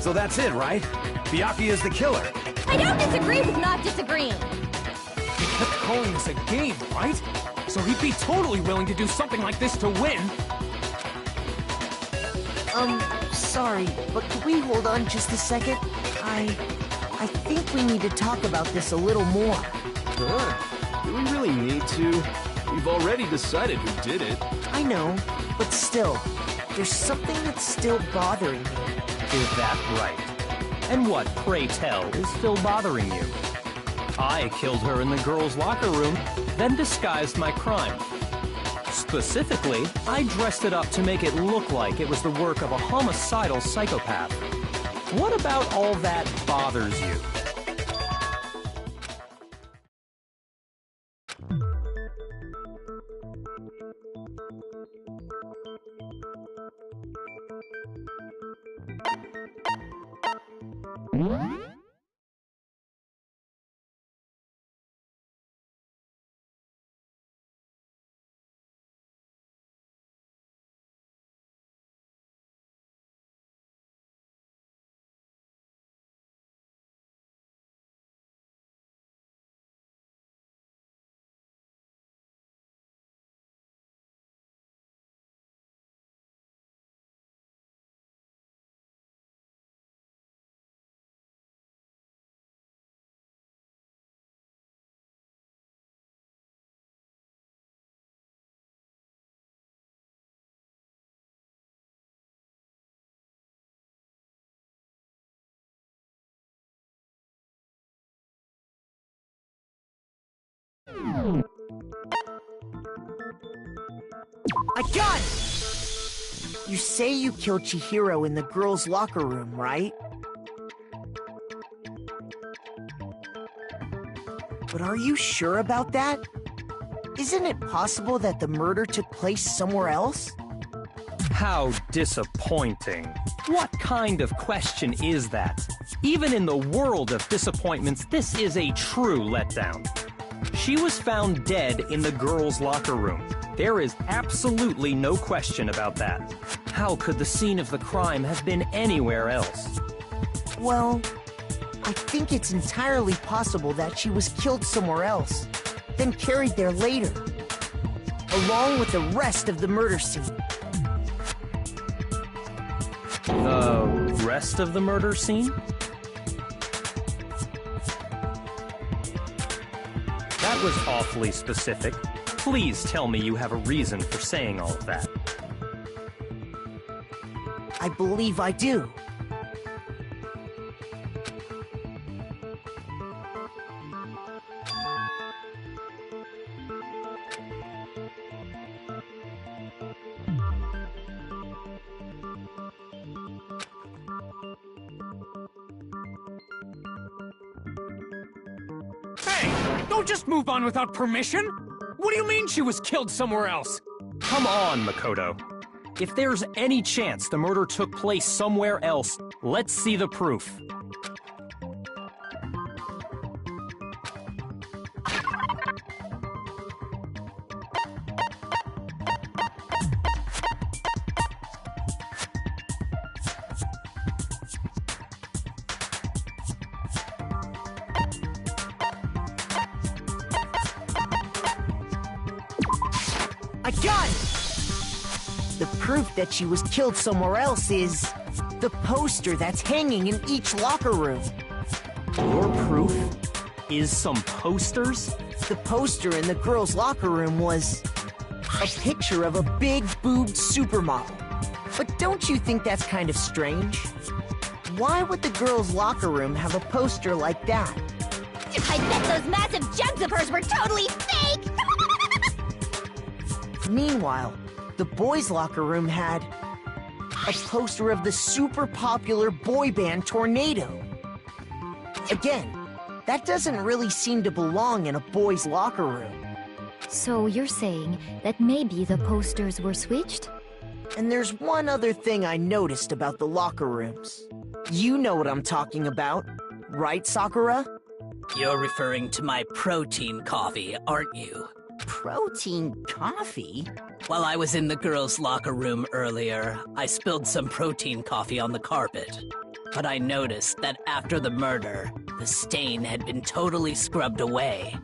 So that's it, right? Byakuya's the killer. I don't disagree with not disagreeing. He kept calling this a game, right? So he'd be totally willing to do something like this to win. Sorry, but could we hold on just a second? I think we need to talk about this a little more. Huh? Do we really need to? We've already decided who did it. I know, but still, there's something that's still bothering me. Is that right? And what, pray tell, is still bothering you? I killed her in the girls' locker room, then disguised my crime. Specifically, I dressed it up to make it look like it was the work of a homicidal psychopath. What about all that bothers you? I got it! You say you killed Chihiro in the girls' locker room, right? But are you sure about that? Isn't it possible that the murder took place somewhere else? How disappointing. What kind of question is that? Even in the world of disappointments, this is a true letdown. She was found dead in the girls' locker room. There is absolutely no question about that. How could the scene of the crime have been anywhere else? Well, I think it's entirely possible that she was killed somewhere else, then carried there later, along with the rest of the murder scene. The rest of the murder scene? That was awfully specific. Please tell me you have a reason for saying all of that. I believe I do. Hey! Don't just move on without permission! What do you mean she was killed somewhere else? Come on, Makoto. If there's any chance the murder took place somewhere else, let's see the proof. I got it! The proof that she was killed somewhere else is the poster that's hanging in each locker room. Your proof is some posters? The poster in the girls' locker room was a picture of a big-boobed supermodel. But don't you think that's kind of strange? Why would the girls' locker room have a poster like that? I bet those massive jugs of hers were totally fake! Meanwhile, the boys' locker room had a poster of the super popular boy band Tornado. Again, that doesn't really seem to belong in a boys' locker room. So you're saying that maybe the posters were switched? And there's one other thing I noticed about the locker rooms. You know what I'm talking about, right, Sakura? You're referring to my protein coffee, aren't you? Protein coffee? While I was in the girls' locker room earlier, I spilled some protein coffee on the carpet. But I noticed that after the murder, the stain had been totally scrubbed away.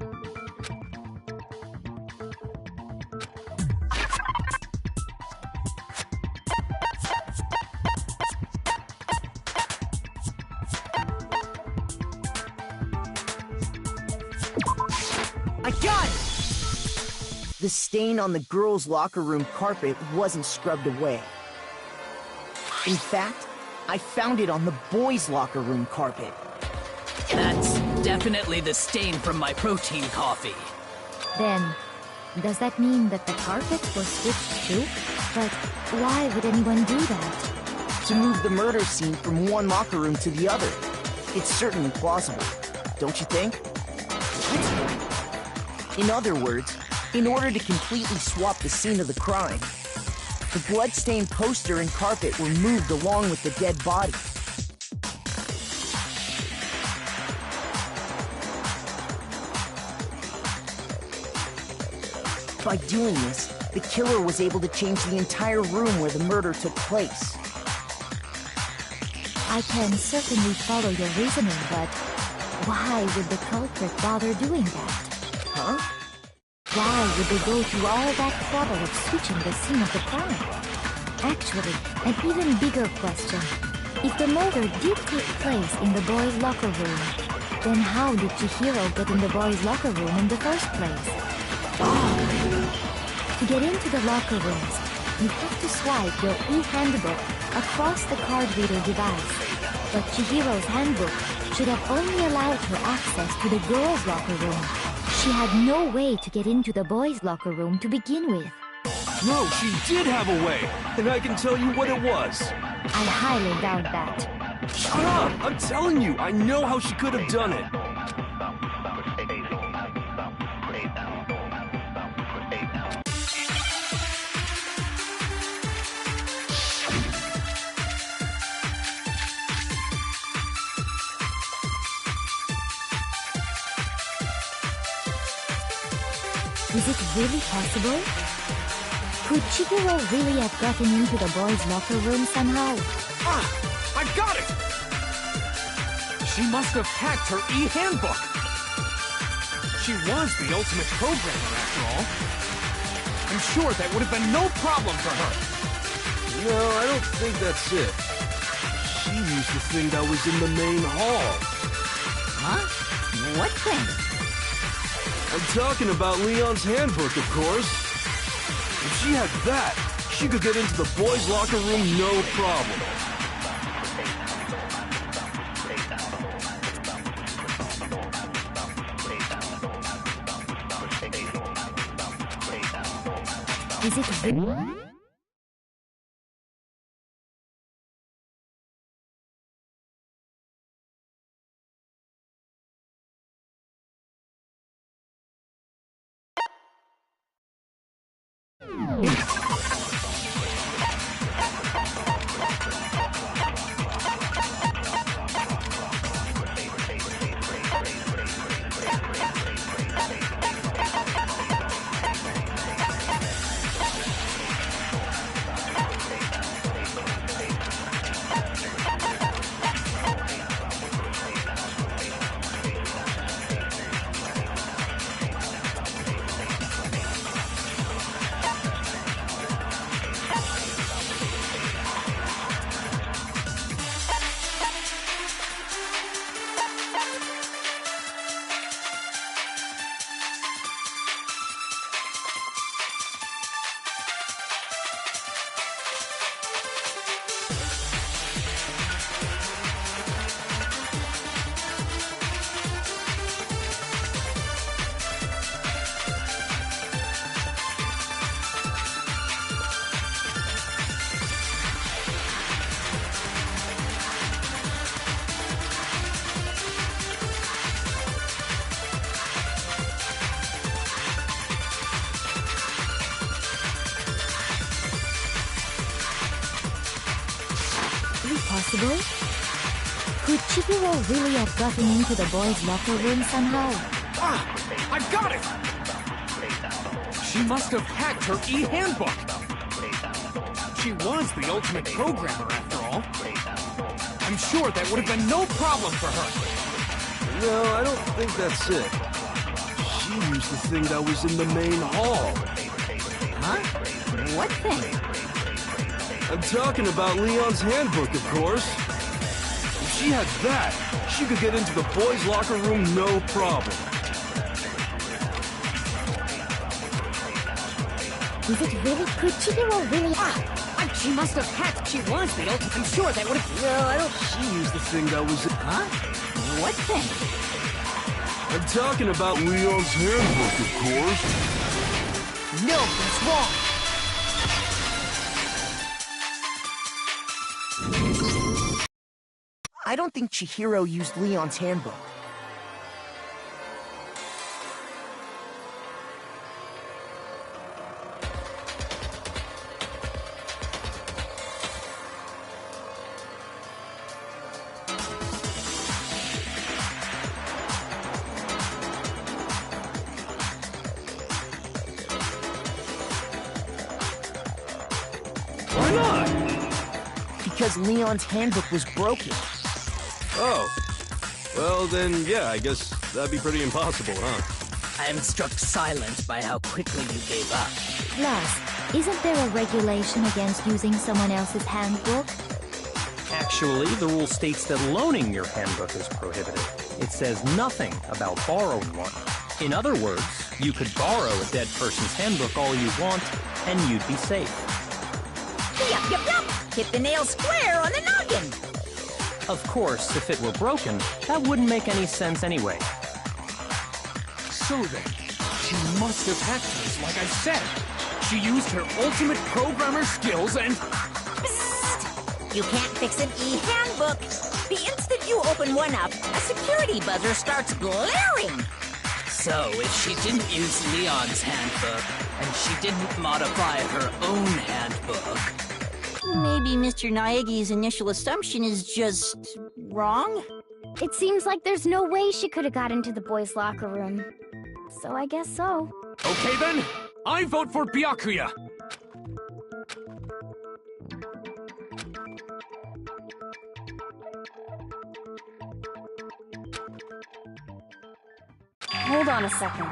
I got it! The stain on the girls' locker room carpet wasn't scrubbed away. In fact, I found it on the boys' locker room carpet. That's definitely the stain from my protein coffee. Then, does that mean that the carpets were switched too? But why would anyone do that? To move the murder scene from one locker room to the other. It's certainly plausible, don't you think? What? In other words, in order to completely swap the scene of the crime, the blood-stained poster and carpet were moved along with the dead body. By doing this, the killer was able to change the entire room where the murder took place. I can certainly follow your reasoning, but why would the culprit bother doing that? Huh? Why would they go through all that trouble of switching the scene of the crime? Actually, an even bigger question. If the murder did take place in the boys' locker room, then how did Chihiro get in the boys' locker room in the first place? To get into the locker rooms, you have to swipe your e-handbook across the card reader device. But Chihiro's handbook should have only allowed her access to the girls' locker room. She had no way to get into the boys' locker room to begin with. No, she did have a way, and I can tell you what it was. I highly doubt that. Shut up! I'm telling you, I know how she could have done it. Is it really possible? Could Chihiro really have gotten into the boys' locker room somehow? Ah! I got it! She must have hacked her e-handbook! She was the ultimate programmer, after all. I'm sure that would have been no problem for her. No, I don't think that's it. She used the thing that was in the main hall. Huh? What thing? I'm talking about Leon's handbook, of course. If she had that, she could get into the boys' locker room no problem. Is it really? Possible? Could Chihiro really have gotten into the boys' locker room somehow? Ah! I got it! She must have hacked her e-handbook! She was the ultimate programmer, after all. I'm sure that would have been no problem for her. No, I don't think that's it. She used the thing that was in the main hall. Huh? What thing? I'm talking about Leon's handbook, of course. If she had that, she could get into the boys' locker room no problem. Is it really? Could Chihiro really? Ah! She must have hacked. She was the ultimate. I'm sure that would have. No, I don't. She used the thing that was. Huh? What thing? I'm talking about Leon's handbook, of course. No, that's wrong. I don't think Chihiro used Leon's handbook. Why not? Because Leon's handbook was broken. Oh. Well, then, yeah, I guess that'd be pretty impossible, huh? I am struck silent by how quickly you gave up. Plus, isn't there a regulation against using someone else's handbook? Actually, the rule states that loaning your handbook is prohibited. It says nothing about borrowing one. In other words, you could borrow a dead person's handbook all you want, and you'd be safe. Yup, yup, yup! Hit the nail square on the noggin! Of course, if it were broken, that wouldn't make any sense anyway. So then, she must have hacked this, like I said. She used her ultimate programmer skills and... Psst! You can't fix an e-handbook. The instant you open one up, a security buzzer starts glaring. So, if she didn't use Leon's handbook, and she didn't modify her own handbook... Maybe Mr. Naegi's initial assumption is just... wrong? It seems like there's no way she could have got into the boys' locker room. So I guess so. Okay then, I vote for Byakuya. Hold on a second.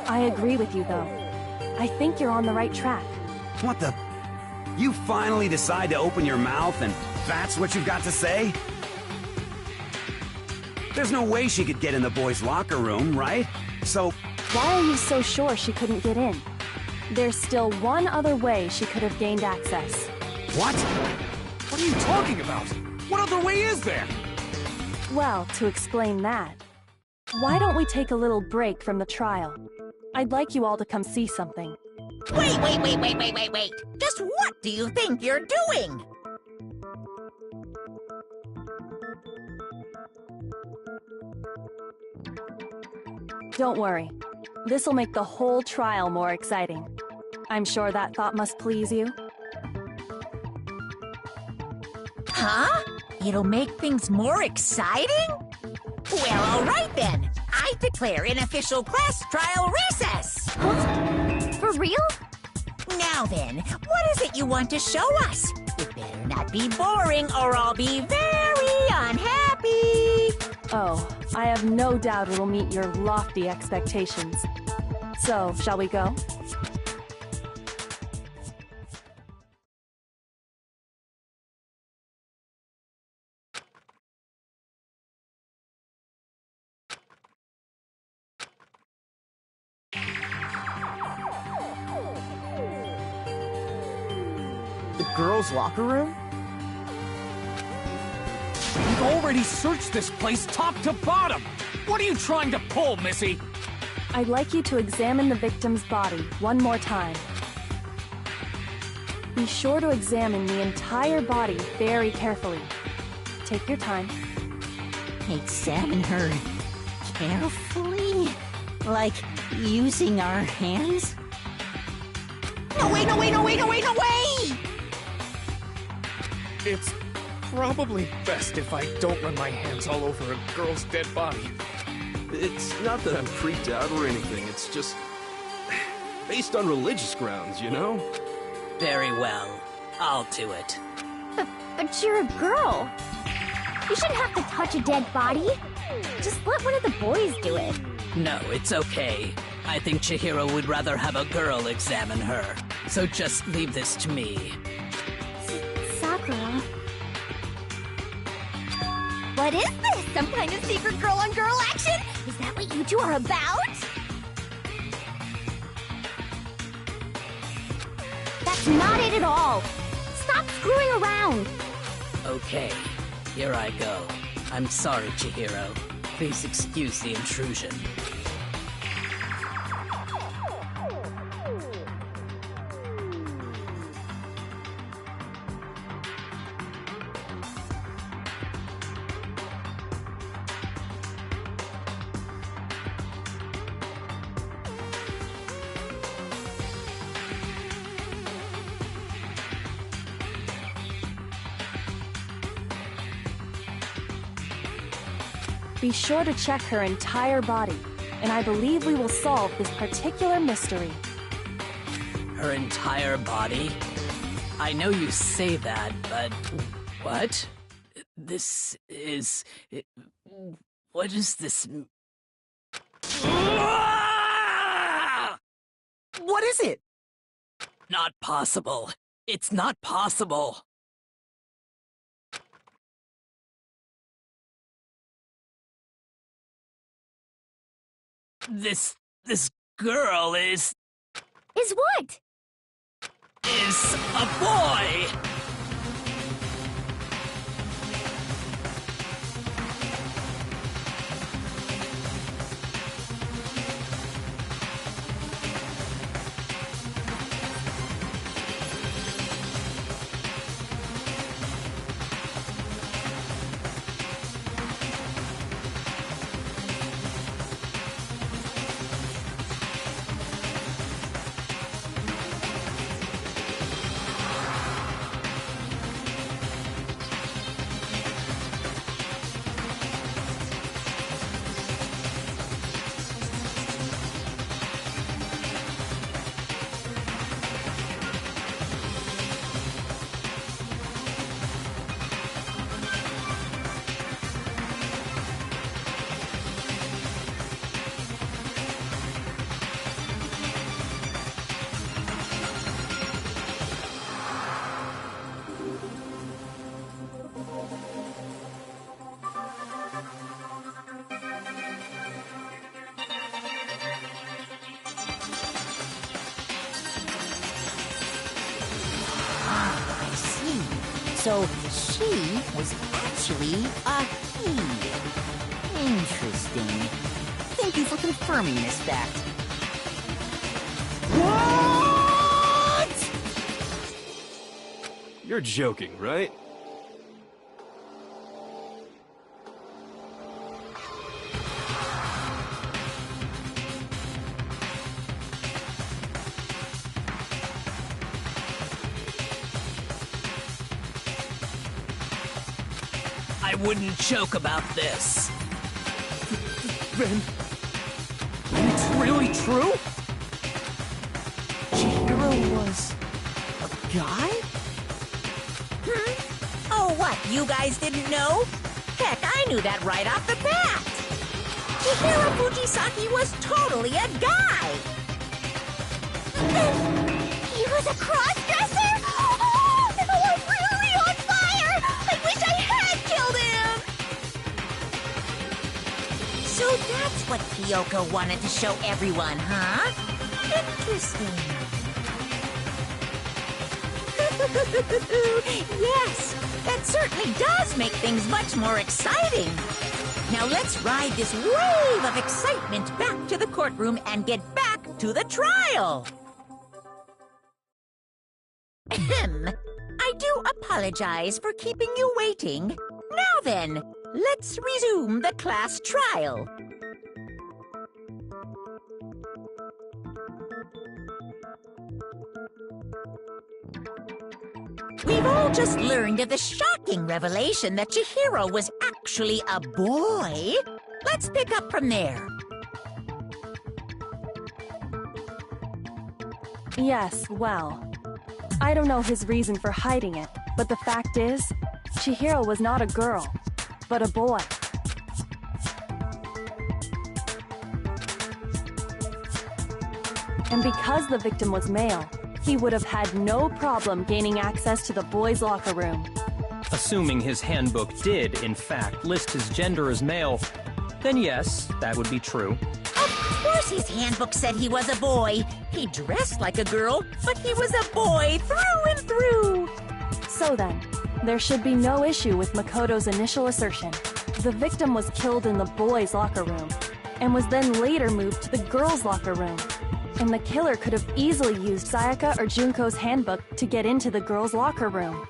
I agree with you, though. I think you're on the right track. What the? You finally decide to open your mouth and that's what you've got to say? There's no way she could get in the boys' locker room, right? So... Why are you so sure she couldn't get in? There's still one other way she could have gained access. What? What are you talking about? What other way is there? Well, to explain that, why don't we take a little break from the trial? I'd like you all to come see something. Wait! Just what do you think you're doing? Don't worry. This'll make the whole trial more exciting. I'm sure that thought must please you. Huh? It'll make things more exciting? Well, all right then. I declare an official class trial recess. For real? Now then, what is it you want to show us? It better not be boring or I'll be very unhappy. Oh, I have no doubt it'll meet your lofty expectations. So, shall we go? The girls' locker room? We've already searched this place top to bottom! What are you trying to pull, Missy? I'd like you to examine the victim's body one more time. Be sure to examine the entire body very carefully. Take your time. Examine her carefully? Like using our hands? No way! It's probably best if I don't run my hands all over a girl's dead body. It's not that I'm freaked out or anything, it's just... based on religious grounds, you know? Very well. I'll do it. But you're a girl. You shouldn't have to touch a dead body. Just let one of the boys do it. No, it's okay. I think Chihiro would rather have a girl examine her. So just leave this to me. Sakura. What is this? Some kind of secret girl-on-girl action? Is that what you two are about? That's not it at all. Stop screwing around. Okay, here I go. I'm sorry, Chihiro. Please excuse the intrusion. Be sure to check her entire body, and I believe we will solve this particular mystery. Her entire body? I know you say that, but... What? This is... What is this... What is it? Not possible. It's not possible. This girl is what? Is a boy! So she was actually a he. Interesting. Thank you for confirming this fact. What? You're joking, right? I wouldn't joke about this. Then... it's really true? Chihiro was a guy? Oh, what? You guys didn't know? Heck, I knew that right off the bat. Chihiro Fujisaki was totally a guy. He was a cross-dresser? Oh, I'm really on fire! I wish I had killed him! So that's what Kyoko wanted to show everyone, huh? Interesting. Yes, that certainly does make things much more exciting. Now let's ride this wave of excitement back to the courtroom and get back to the trial. Ahem. I do apologize for keeping you waiting. Now then, let's resume the class trial. We've all just learned of the shocking revelation that Chihiro was actually a boy. Let's pick up from there. Yes, well, I don't know his reason for hiding it, but the fact is, Chihiro was not a girl, but a boy. And because the victim was male, he would have had no problem gaining access to the boys' locker room. Assuming his handbook did, in fact, list his gender as male, then yes, that would be true. Of course his handbook said he was a boy. He dressed like a girl, but he was a boy through and through. So then, there should be no issue with Makoto's initial assertion. The victim was killed in the boys' locker room, and was then later moved to the girls' locker room. And the killer could have easily used Sayaka or Junko's handbook to get into the girls' locker room.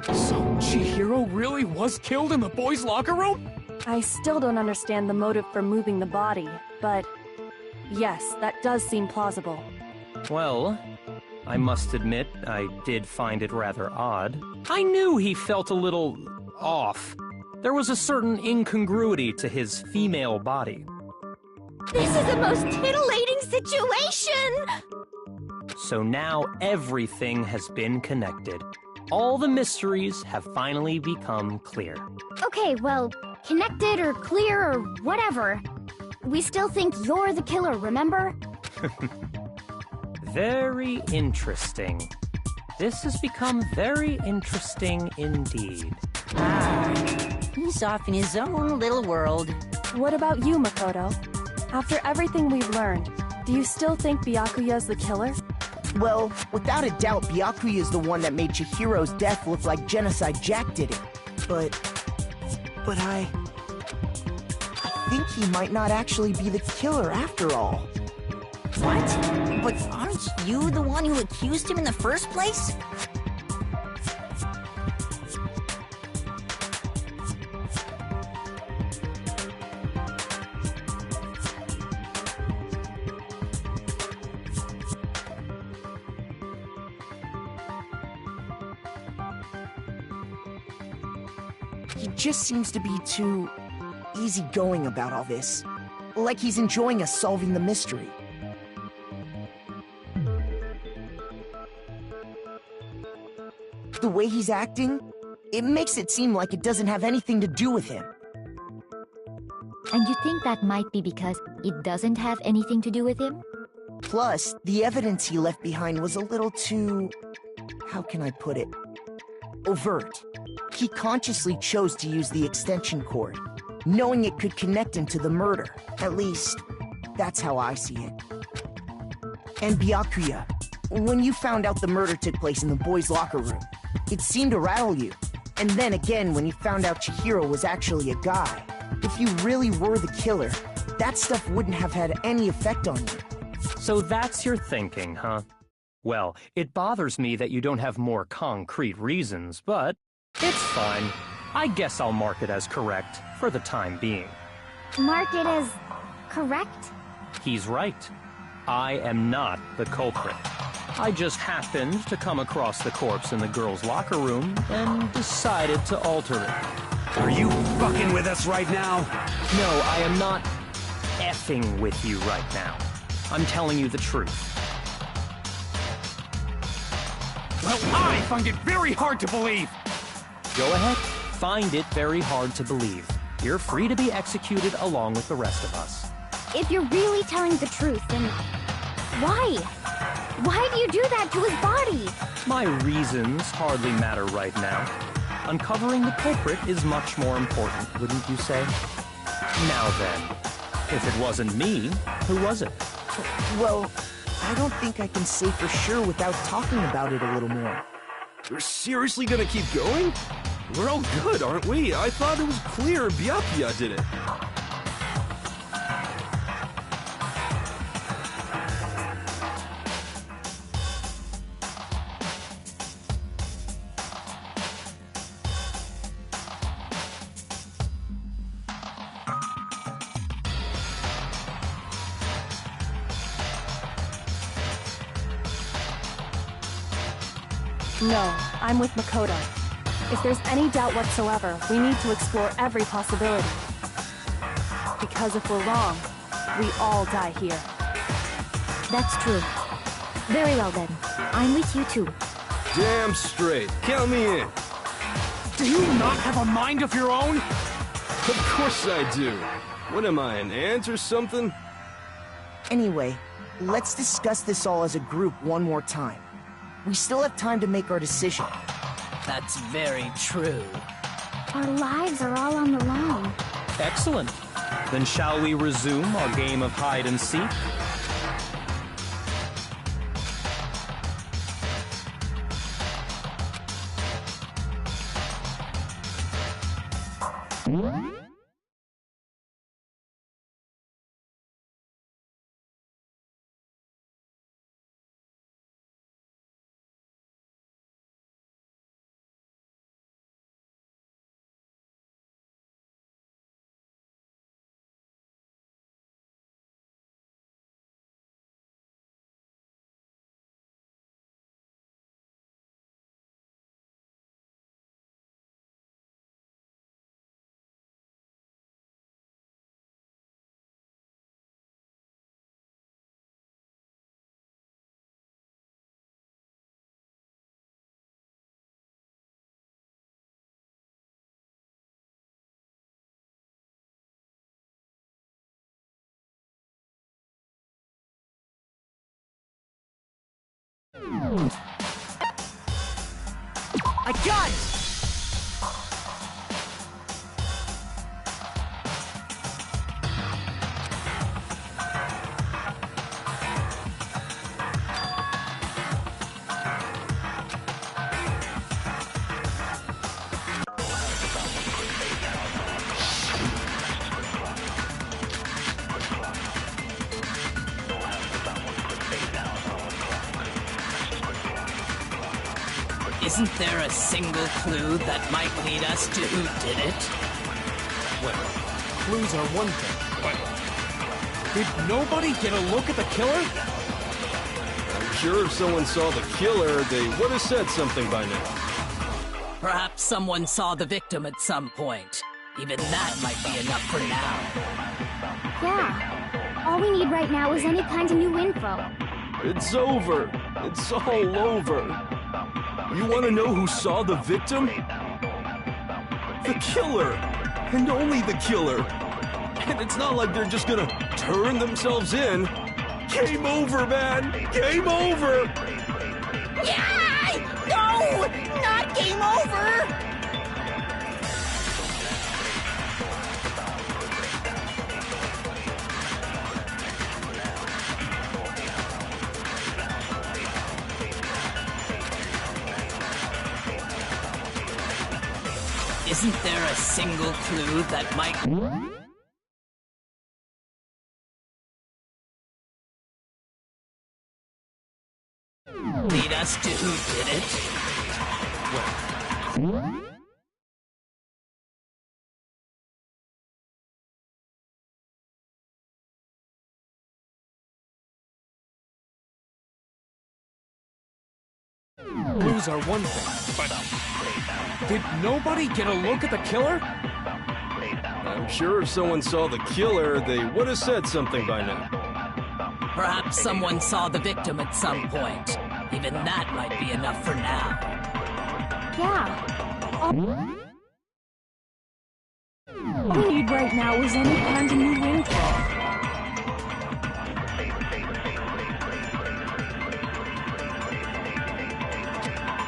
So Chihiro really was killed in the boys' locker room? I still don't understand the motive for moving the body, but yes, that does seem plausible. Well, I must admit, I did find it rather odd. I knew he felt a little off. There was a certain incongruity to his female body. This is the most titillating situation! So now everything has been connected. All the mysteries have finally become clear. Okay, well, connected or clear or whatever. We still think you're the killer, remember? Very interesting. This has become very interesting indeed. He's off in his own little world. What about you, Makoto? After everything we've learned, do you still think Byakuya's the killer? Well, without a doubt, Byakuya is the one that made Chihiro's death look like Genocide Jack did it. But I think he might not actually be the killer after all. What? But aren't you the one who accused him in the first place? He just seems to be too easygoing about all this. Like he's enjoying us solving the mystery. The way he's acting, it makes it seem like it doesn't have anything to do with him. And you think that might be because it doesn't have anything to do with him? Plus, the evidence he left behind was a little too... how can I put it? Overt. He consciously chose to use the extension cord, knowing it could connect him to the murder. At least, that's how I see it. And Byakuya, When you found out the murder took place in the boys' locker room, it seemed to rattle you. And then again, when you found out Chihiro was actually a guy. If you really were the killer, that stuff wouldn't have had any effect on you. So that's your thinking, huh? Well, it bothers me that you don't have more concrete reasons, but it's fine. I guess I'll mark it as correct for the time being. Mark it as correct? He's right. I am not the culprit. I just happened to come across the corpse in the girls' locker room and decided to alter it. Are you fucking with us right now? No, I am not effing with you right now. I'm telling you the truth. Well, I find it very hard to believe. Go ahead. Find it very hard to believe. You're free to be executed along with the rest of us. If you're really telling the truth, then why? Why do you do that to his body? My reasons hardly matter right now. Uncovering the culprit is much more important, wouldn't you say? Now then, if it wasn't me, who was it? Well, I don't think I can say for sure without talking about it a little more. We're seriously gonna keep going? We're all good, aren't we? I thought it was clear Byakuya did it. No, I'm with Makoto. If there's any doubt whatsoever, we need to explore every possibility. Because if we're wrong, we all die here. That's true. Very well then. I'm with you too. Damn straight. Count me in. Do you not have a mind of your own? Of course I do. What am I, an ant or something? Anyway, let's discuss this all as a group one more time. We still have time to make our decision. That's very true. Our lives are all on the line. Excellent. Then shall we resume our game of hide and seek? I got it! Isn't there a single clue that might lead us to who did it? Well, clues are one thing, but did nobody get a look at the killer? I'm sure if someone saw the killer, they would have said something by now. Perhaps someone saw the victim at some point. Even that might be enough for now. Yeah. All we need right now is any kind of new info. It's over. It's all over. You want to know who saw the victim? The killer! And only the killer! And it's not like they're just gonna turn themselves in. Game over, man! Game over! Yeah! No! Not game over! Isn't there a single clue that might... lead us to who did it? Clues are one thing, but did nobody get a look at the killer? I'm sure if someone saw the killer, they would have said something by now. Perhaps someone saw the victim at some point. Even that might be enough for now. Yeah. All we need right now is any kind of new info.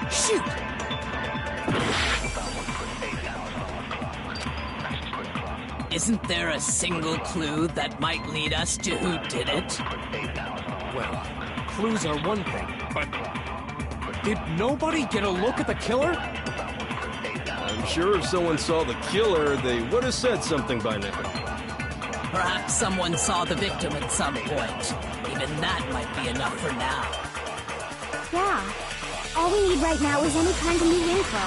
Shoot! Isn't there a single clue that might lead us to who did it? Well, clues are one thing, but did nobody get a look at the killer? I'm sure if someone saw the killer, they would have said something by now. Perhaps someone saw the victim at some point. Even that might be enough for now. Yeah. All we need right now is any kind of new info.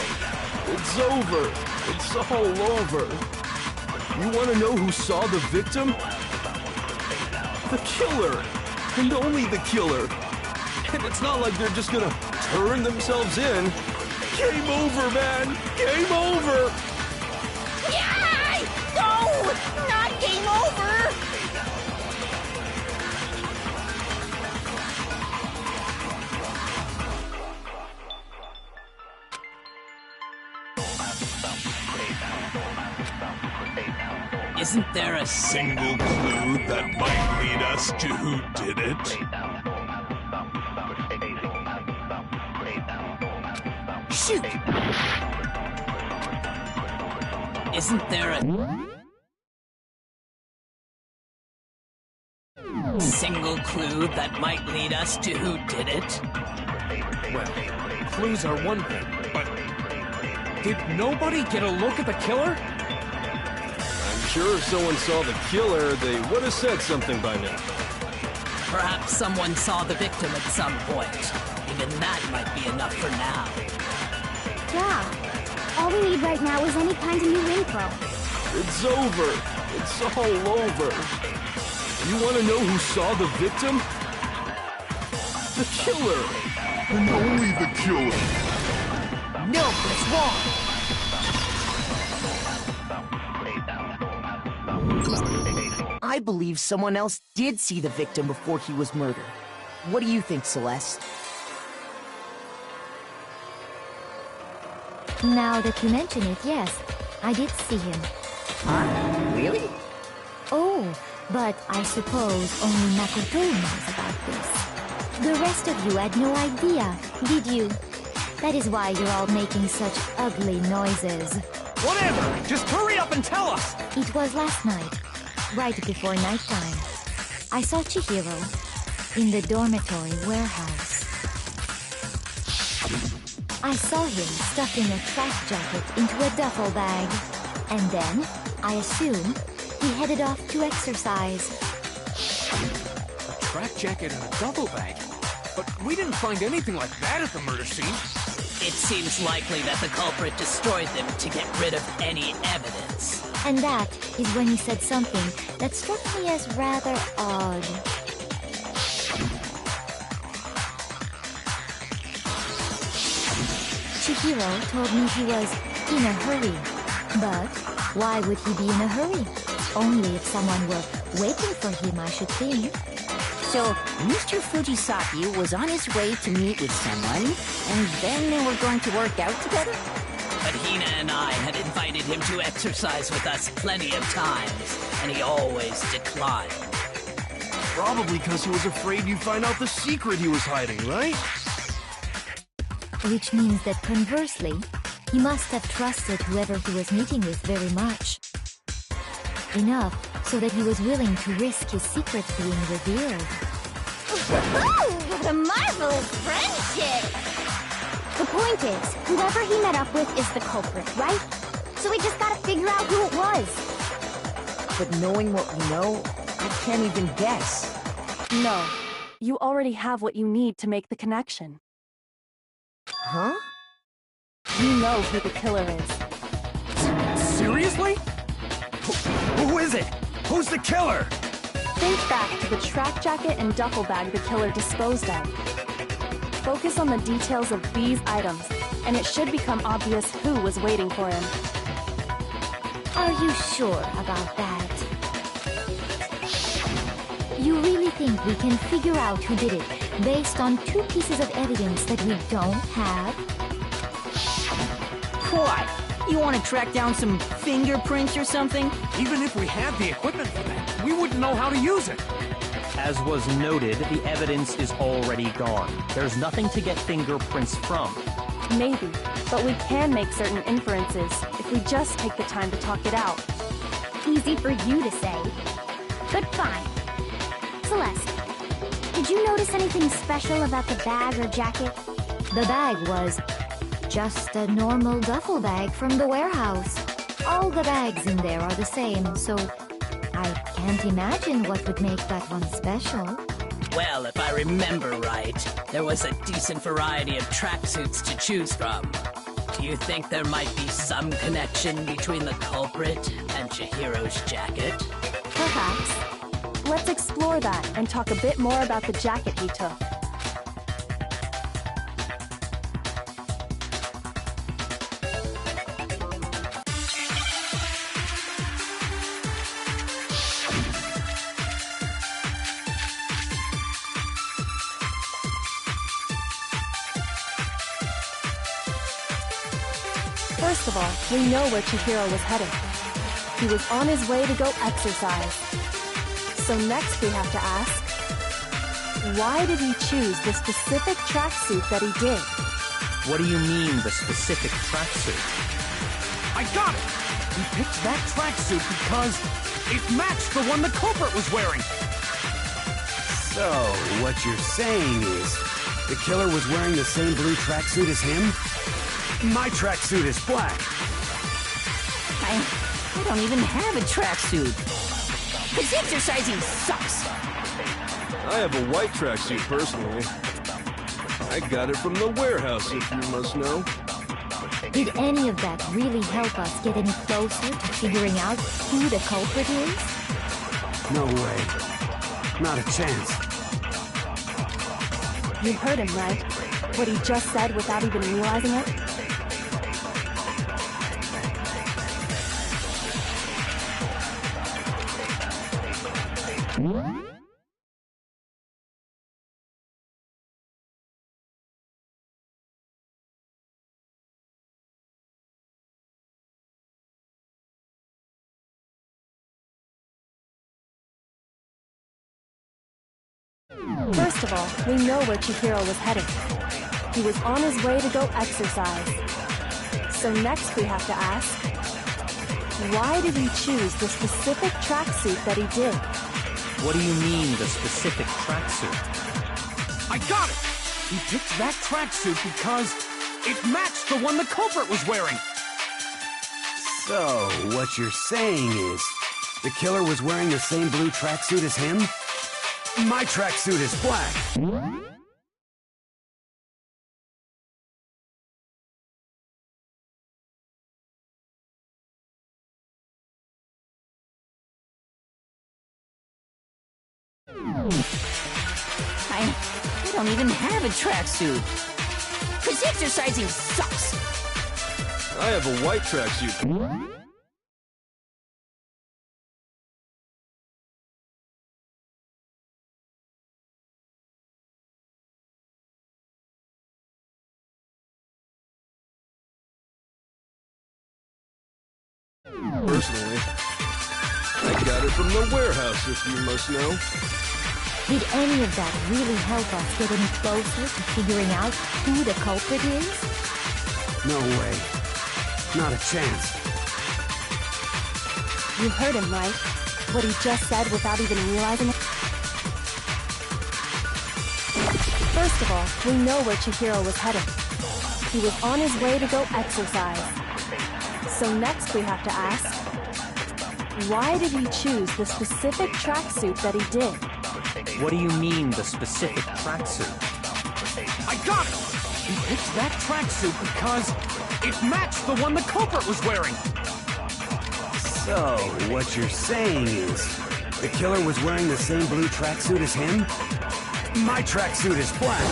It's over. It's all over. You want to know who saw the victim? The killer. And only the killer. And it's not like they're just gonna turn themselves in. Game over, man! Game over! Yay! No! Not game over! Isn't there a single clue that might lead us to who did it? Shoot! Isn't there a single clue that might lead us to who did it? Well, clues are one thing, but did nobody get a look at the killer? I'm sure if someone saw the killer, they would have said something by now. Perhaps someone saw the victim at some point. Even that might be enough for now. Yeah. All we need right now is any kind of new info. It's over. It's all over. You want to know who saw the victim? The killer. And only the killer. No, it's wrong. I believe someone else did see the victim before he was murdered. What do you think, Celeste? Now that you mention it, yes, I did see him. Huh? Really? Oh, but I suppose only Makoto knows about this. The rest of you had no idea, did you? That is why you're all making such ugly noises. Whatever! Just hurry up and tell us! It was last night, right before nighttime. I saw Chihiro in the dormitory warehouse. I saw him stuffing a track jacket into a duffel bag. And then, I assume, he headed off to exercise. A track jacket and a duffel bag? But we didn't find anything like that at the murder scene. It seems likely that the culprit destroyed them to get rid of any evidence. And that is when he said something that struck me as rather odd. Chihiro told me he was in a hurry. But why would he be in a hurry? Only if someone were waiting for him, I should think. So, Mr. Fujisaki was on his way to meet with someone, and then they were going to work out together? But Hina and I had invited him to exercise with us plenty of times, and he always declined. Probably because he was afraid you'd find out the secret he was hiding, right? Which means that conversely, he must have trusted whoever he was meeting with very much. Enough so that he was willing to risk his secret being revealed. What a marvelous friendship! The point is, whoever he met up with is the culprit, right? So we just gotta figure out who it was. But knowing what we know, I can't even guess. No. You already have what you need to make the connection. Huh? You know who the killer is. Seriously? Who is it? Who's the killer? Think back to the track jacket and duffel bag the killer disposed of. Focus on the details of these items, and it should become obvious who was waiting for him. Are you sure about that? You really think we can figure out who did it based on 2 pieces of evidence that we don't have? What? You want to track down some fingerprints or something? Even if we had the equipment for that, we wouldn't know how to use it. As was noted, the evidence is already gone. There's nothing to get fingerprints from. Maybe, but we can make certain inferences if we just take the time to talk it out. Easy for you to say. But fine. Celeste, did you notice anything special about the bag or jacket? The bag was just a normal duffel bag from the warehouse. All the bags in there are the same, so I can't imagine what would make that one special. Well, if I remember right, there was a decent variety of tracksuits to choose from. Do you think there might be some connection between the culprit and Chihiro's jacket? Perhaps. Let's explore that and talk a bit more about the jacket he took. First of all, we know where Chihiro was headed. He was on his way to go exercise. So next we have to ask, why did he choose the specific tracksuit that he did? What do you mean, the specific tracksuit? I got it! He picked that tracksuit because it matched the one the culprit was wearing! So, what you're saying is, the killer was wearing the same blue tracksuit as him? My tracksuit is black. I don't even have a tracksuit. This exercising sucks. I have a white tracksuit personally. I got it from the warehouse, if you must know. Did any of that really help us get any closer to figuring out who the culprit is? No way. Not a chance. You heard him, right? What he just said without even realizing it? First of all, we know where Chihiro was headed. He was on his way to go exercise. So next we have to ask, why did he choose the specific tracksuit that he did? What do you mean, the specific tracksuit? I got it! He picked that tracksuit because it matched the one the culprit was wearing! So, what you're saying is, the killer was wearing the same blue tracksuit as him? My tracksuit is black. I don't even have a tracksuit. This exercising sucks. I have a white tracksuit. Personally, I got it from the warehouse, if you must know. Did any of that really help us get any closer to figuring out who the culprit is? No way. Not a chance. You heard him, right? What he just said without even realizing it? First of all, we know where Chihiro was headed. He was on his way to go exercise. So next we have to ask, why did he choose the specific tracksuit that he did? What do you mean, the specific tracksuit? I got it! He picked that tracksuit because it matched the one the culprit was wearing! So, what you're saying is, the killer was wearing the same blue tracksuit as him? My tracksuit is black.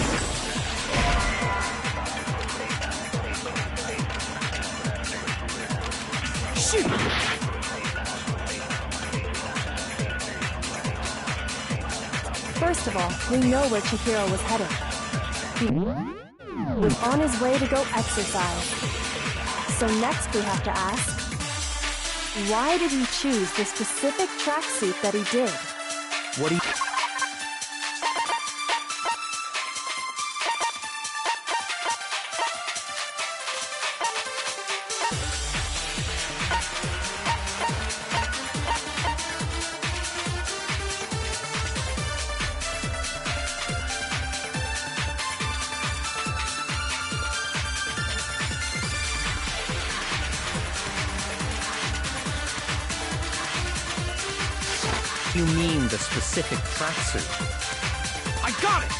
Shoot! First of all, we know where Chihiro was headed. He was on his way to go exercise. So next we have to ask, why did he choose the specific tracksuit that he did? What do you... You mean the specific tracksuit? I got it!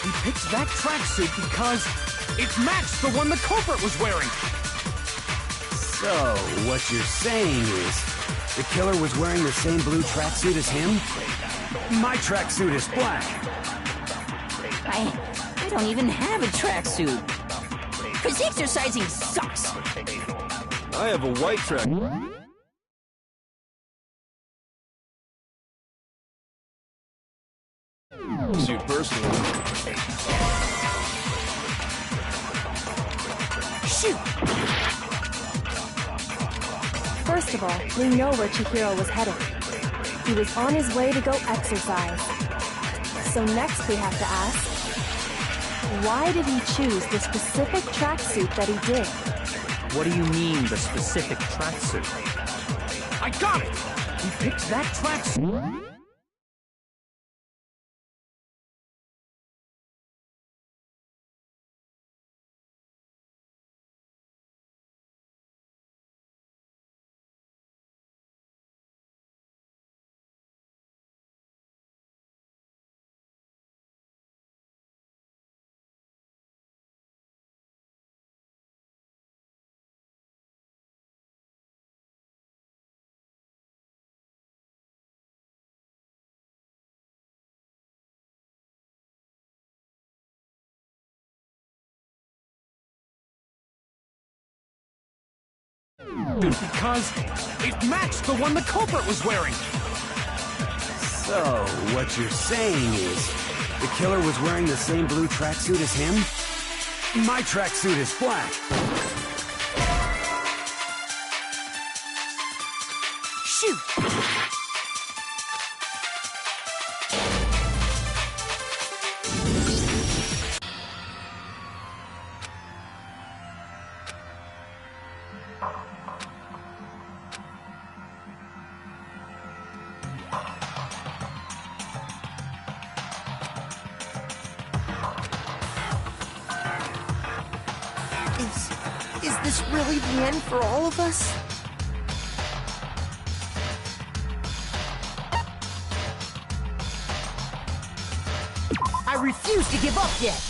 He picked that tracksuit because it matched the one the culprit was wearing! So, what you're saying is, the killer was wearing the same blue tracksuit as him? My tracksuit is black. I don't even have a tracksuit. Because exercising sucks. I have a white track. Suit personally. Shoot! First of all, we know where Chihiro was headed. He was on his way to go exercise. So next we have to ask, why did he choose the specific tracksuit that he did? What do you mean, the specific tracksuit? I got it! He picked that tracksuit... Because it matched the one the culprit was wearing! So, what you're saying is, the killer was wearing the same blue tracksuit as him? My tracksuit is black. Shoot! Is this really the end for all of us? I refuse to give up yet!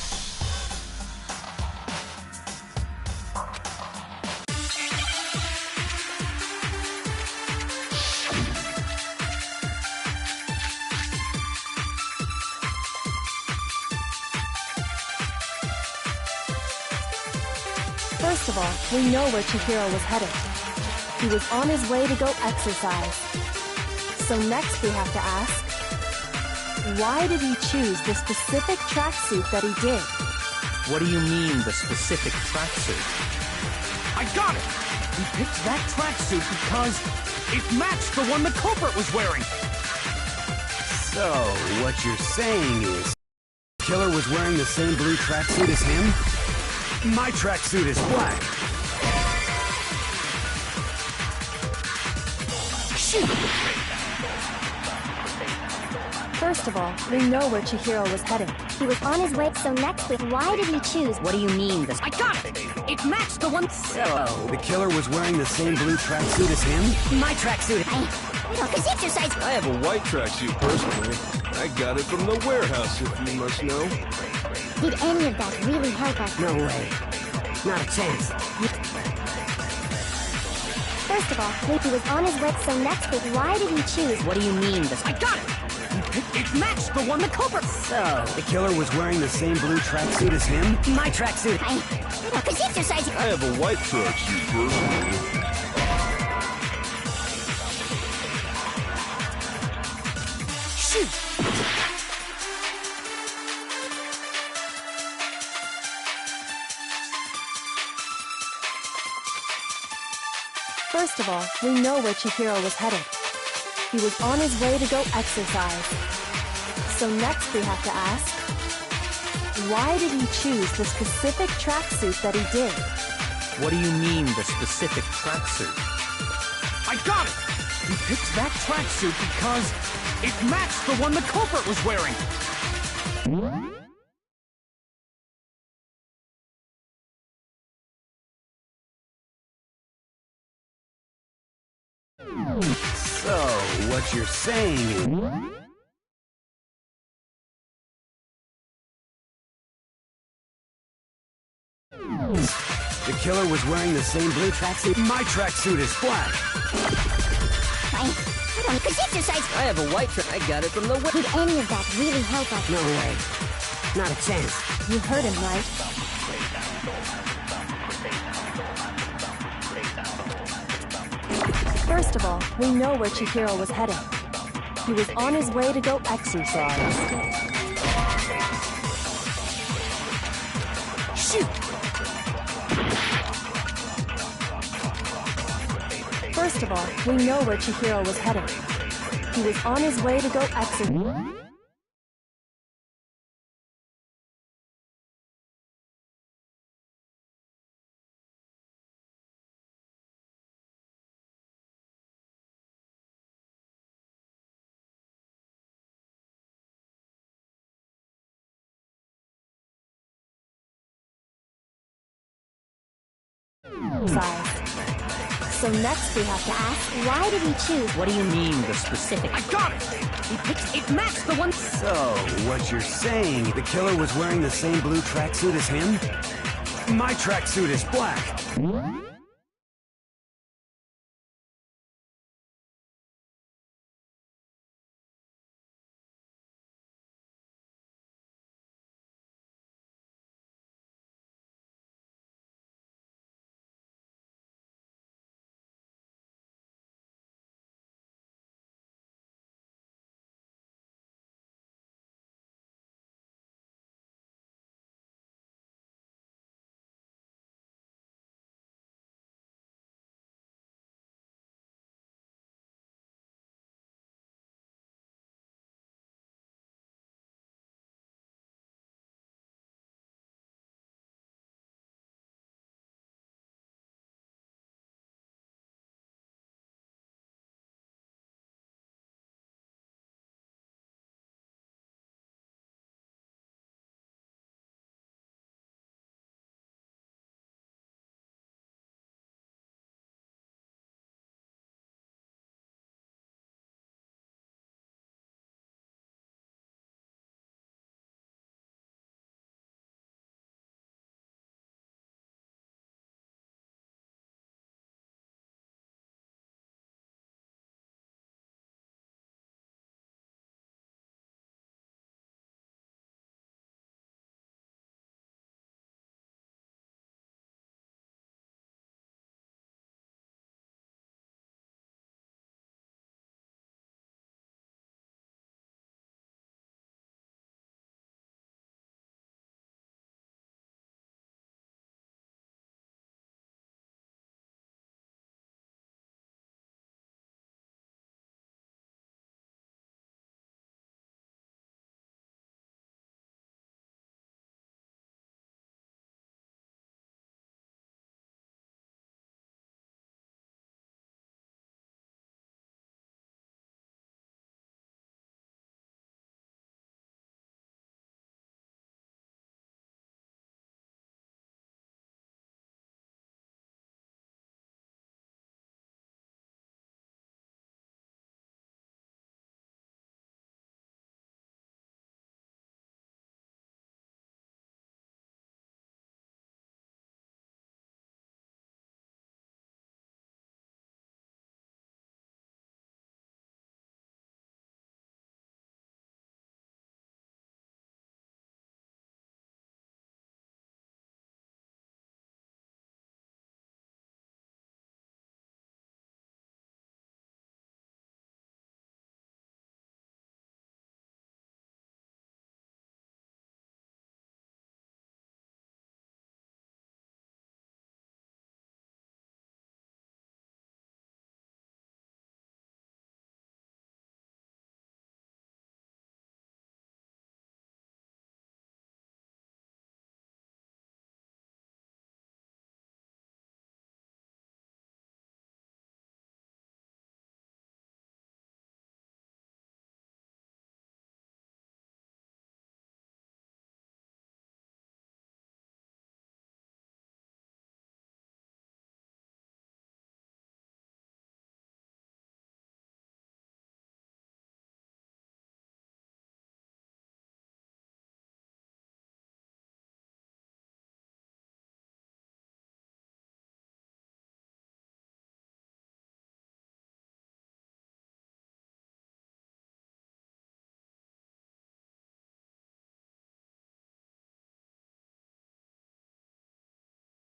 First of all, we know where Chihiro was headed. He was on his way to go exercise. So next we have to ask, why did he choose the specific tracksuit that he did? What do you mean, the specific tracksuit? I got it! He picked that tracksuit because it matched the one the culprit was wearing! So, what you're saying is, the killer was wearing the same blue tracksuit as him? My tracksuit is black. Shoot! First of all, we know where Chihiro was heading. He was on his way, so next week, why did he choose? What do you mean this? I got it! It matched the one. So. The killer was wearing the same blue tracksuit as him? My tracksuit. Because exercise. I have a white tracksuit personally. I got it from the warehouse, if you must know. Did any of that really help us? No way. Not a chance. First of all, he was on his way, so next week, why did he choose? What do you mean this? I got it! It matched the one the culprit. So. The killer was wearing the same blue tracksuit as him? My tracksuit. Because exercise. I have a white tracksuit personally. Shoot! First of all, we know where Chihiro was headed. He was on his way to go exercise. So next we have to ask, why did he choose the specific tracksuit that he did? What do you mean, the specific tracksuit? I got it! He picked that tracksuit because it matched the one the culprit was wearing! So, what you're saying is... The killer was wearing the same blue tracksuit? My tracksuit is black! Because exercise. I have a white track. I got it from the. Did any of that really help us? No way. Not a chance. You heard him, right? First of all, we know where Chihiro was heading. He was on his way to go exercise. Shoot! First of all, we know where Chihiro was heading. He was on his way to go exercise. So next we have to ask, why did he choose? What do you mean, the specific? I got it! It matched the one. So, what you're saying, the killer was wearing the same blue tracksuit as him? My tracksuit is black!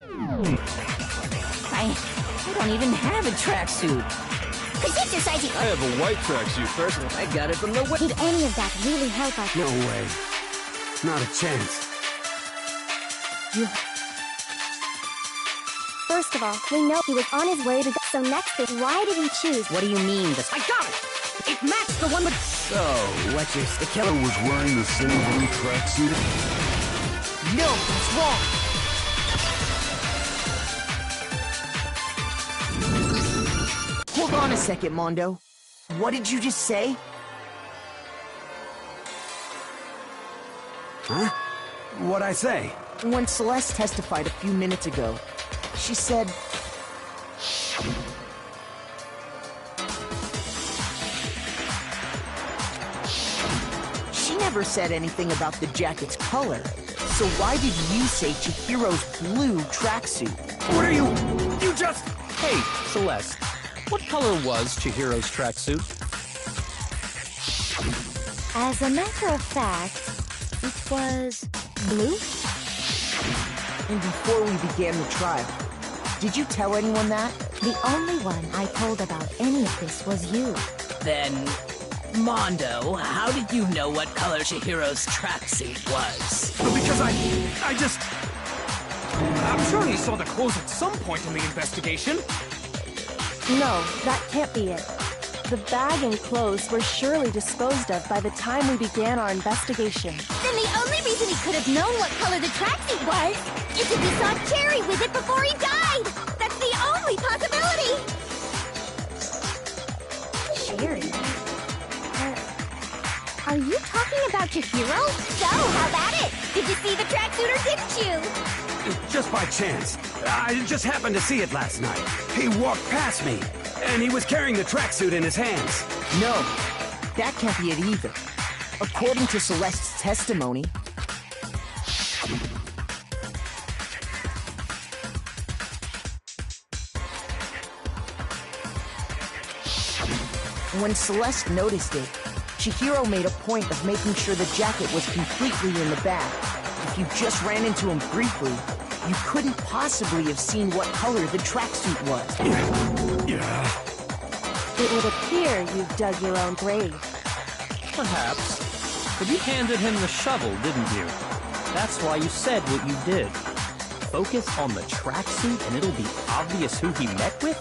I don't even have a tracksuit. Cause exercising. I have a white tracksuit, personally. I got it from the Did any of that really help us? No way. Not a chance. First of all, we know he was on his way to. So next thing, why did he choose? What do you mean? I got it! It matched the one with... So, what's your... The killer was wearing the same blue tracksuit. No, that's wrong. Hold on a second, Mondo. What did you just say? Huh? What'd I say? When Celeste testified a few minutes ago, she said... She never said anything about the jacket's color. So why did you say Chihiro's blue tracksuit? What are you... You just... Hey, Celeste. What color was Chihiro's tracksuit? As a matter of fact, it was blue. And before we began the trial, did you tell anyone that? The only one I told about any of this was you. Then, Mondo, how did you know what color Chihiro's tracksuit was? Because I just... I'm sure he saw the clothes at some point in the investigation. No, that can't be it. The bag and clothes were surely disposed of by the time we began our investigation. Then the only reason he could have known what color the tracksuit was is if he saw Cherry with it before he died! That's the only possibility! Cherry? Are you talking about Chihiro? So, how about it? Did you see the tracksuit or didn't you? Just by chance. I just happened to see it last night. He walked past me, and he was carrying the tracksuit in his hands. No, that can't be it either. According to Celeste's testimony... When Celeste noticed it, Chihiro made a point of making sure the jacket was completely in the bag. If you just ran into him briefly, you couldn't possibly have seen what color the tracksuit was. Yeah. It would appear you've dug your own grave. Perhaps. But you handed him the shovel, didn't you? That's why you said what you did. Focus on the tracksuit and it'll be obvious who he met with?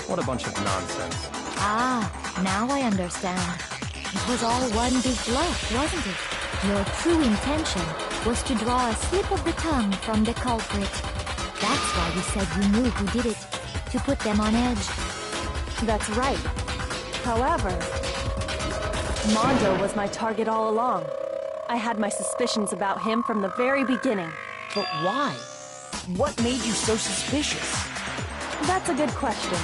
What a bunch of nonsense. Ah, now I understand. It was all one big bluff, wasn't it? Your true intention was to draw a slip of the tongue from the culprit. That's why you said you knew who did it, to put them on edge. That's right. However, Mondo was my target all along. I had my suspicions about him from the very beginning. But why? What made you so suspicious? That's a good question.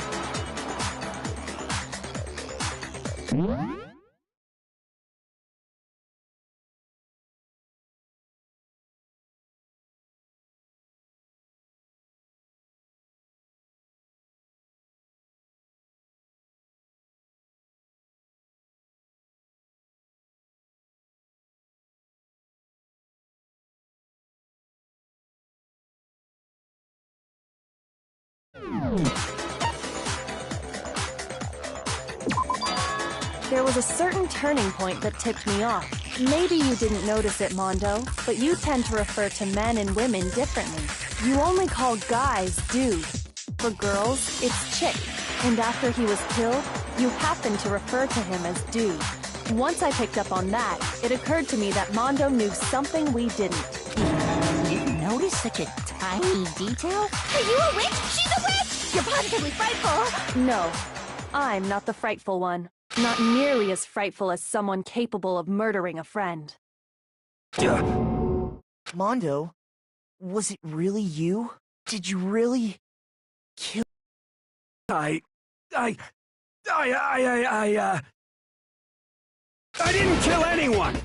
There was a certain turning point that tipped me off. Maybe you didn't notice it, Mondo, but you tend to refer to men and women differently. You only call guys dude. For girls, it's chick. And after he was killed, you happened to refer to him as dude. Once I picked up on that, it occurred to me that Mondo knew something we didn't. You didn't notice such a tiny detail? Are you a witch? She's a witch! You're positively frightful! No, I'm not the frightful one. Not nearly as frightful as someone capable of murdering a friend. Mondo, was it really you? Did you really kill? I didn't kill anyone!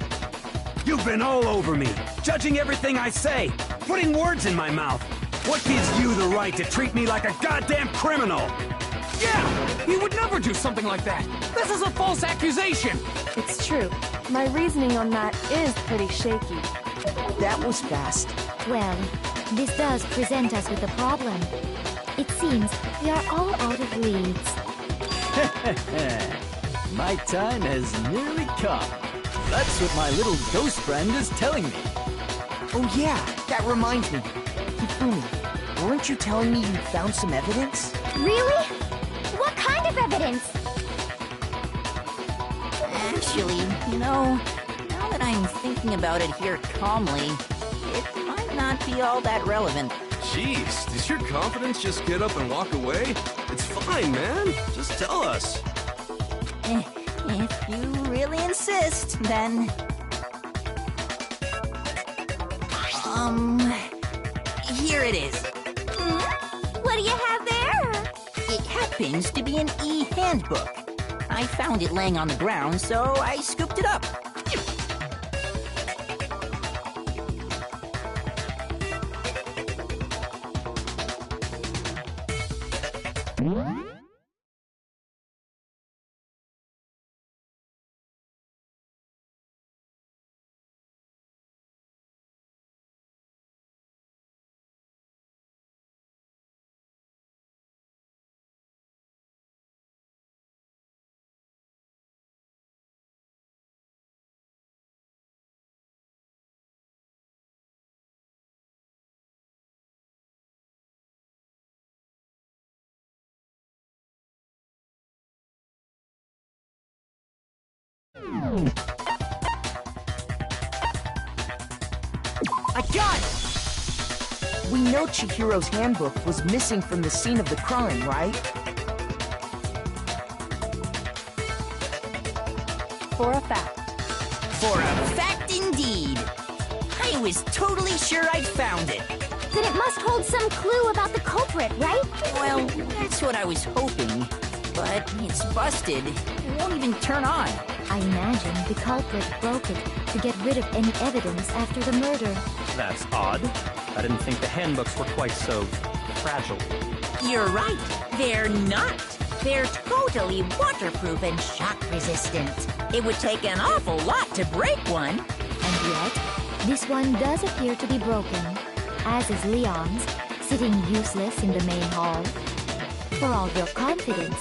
You've been all over me, judging everything I say, putting words in my mouth. What gives you the right to treat me like a goddamn criminal? Yeah! He would never do something like that! This is a false accusation! It's true. My reasoning on that is pretty shaky. That was fast. Well, This does present us with a problem. It seems we are all out of leads. My time has nearly come. That's what my little ghost friend is telling me. Oh yeah, that reminds me. Hifumi, weren't you telling me you found some evidence? Really? What kind of evidence? Actually, you know, now that I'm thinking about it here calmly, it might not be all that relevant. Jeez, does your confidence just get up and walk away? It's fine, man. Just tell us. If you really insist, then... Here it is. What do you have there? It happens to be an e-handbook. I found it laying on the ground, so I scooped it up. I got it! We know Chihiro's handbook was missing from the scene of the crime, right? For a fact. For a fact indeed. I was totally sure I'd found it. Then it must hold some clue about the culprit, right? Well, that's what I was hoping. But it's busted. It won't even turn on. I imagine the culprit broke it to get rid of any evidence after the murder. That's odd. I didn't think the handbooks were quite so fragile. You're right. They're not. They're totally waterproof and shock resistant. It would take an awful lot to break one. And yet, this one does appear to be broken, as is Leon's, sitting useless in the main hall. For all your confidence,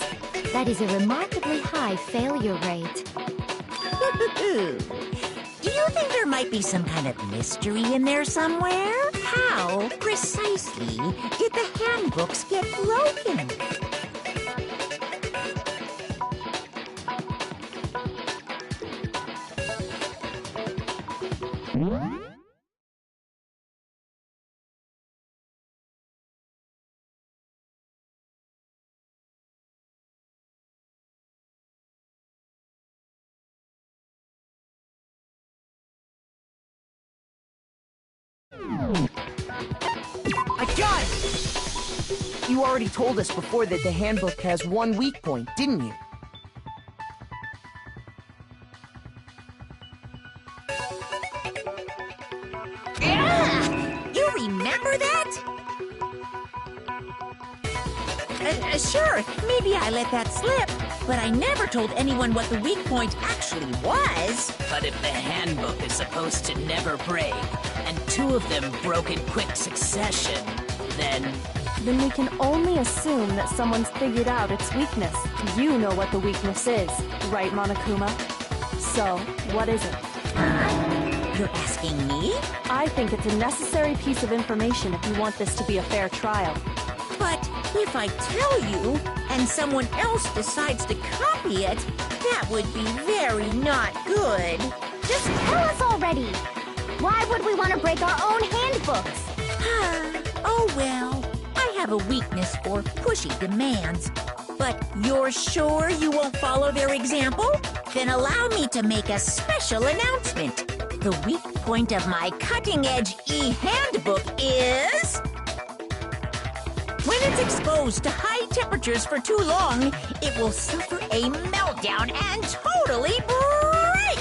that is a remarkably high failure rate. Do you think there might be some kind of mystery in there somewhere? How precisely did the handbooks get broken? I got it! You already told us before that the handbook has one weak point, didn't you? You remember that? Sure, maybe I let that slip, but I never told anyone what the weak point actually was. But if the handbook is supposed to never break, and two of them broke in quick succession, then we can only assume that someone's figured out its weakness. You know what the weakness is, right, Monokuma? So, what is it? You're asking me? I think it's a necessary piece of information if you want this to be a fair trial. But if I tell you, and someone else decides to copy it, that would be very not good. Just tell us already! Why would we want to break our own handbooks? Oh well, I have a weakness for pushy demands. But you're sure you won't follow their example? Then allow me to make a special announcement. The weak point of my cutting-edge e-handbook is... when it's exposed to high temperatures for too long, it will suffer a meltdown and totally break!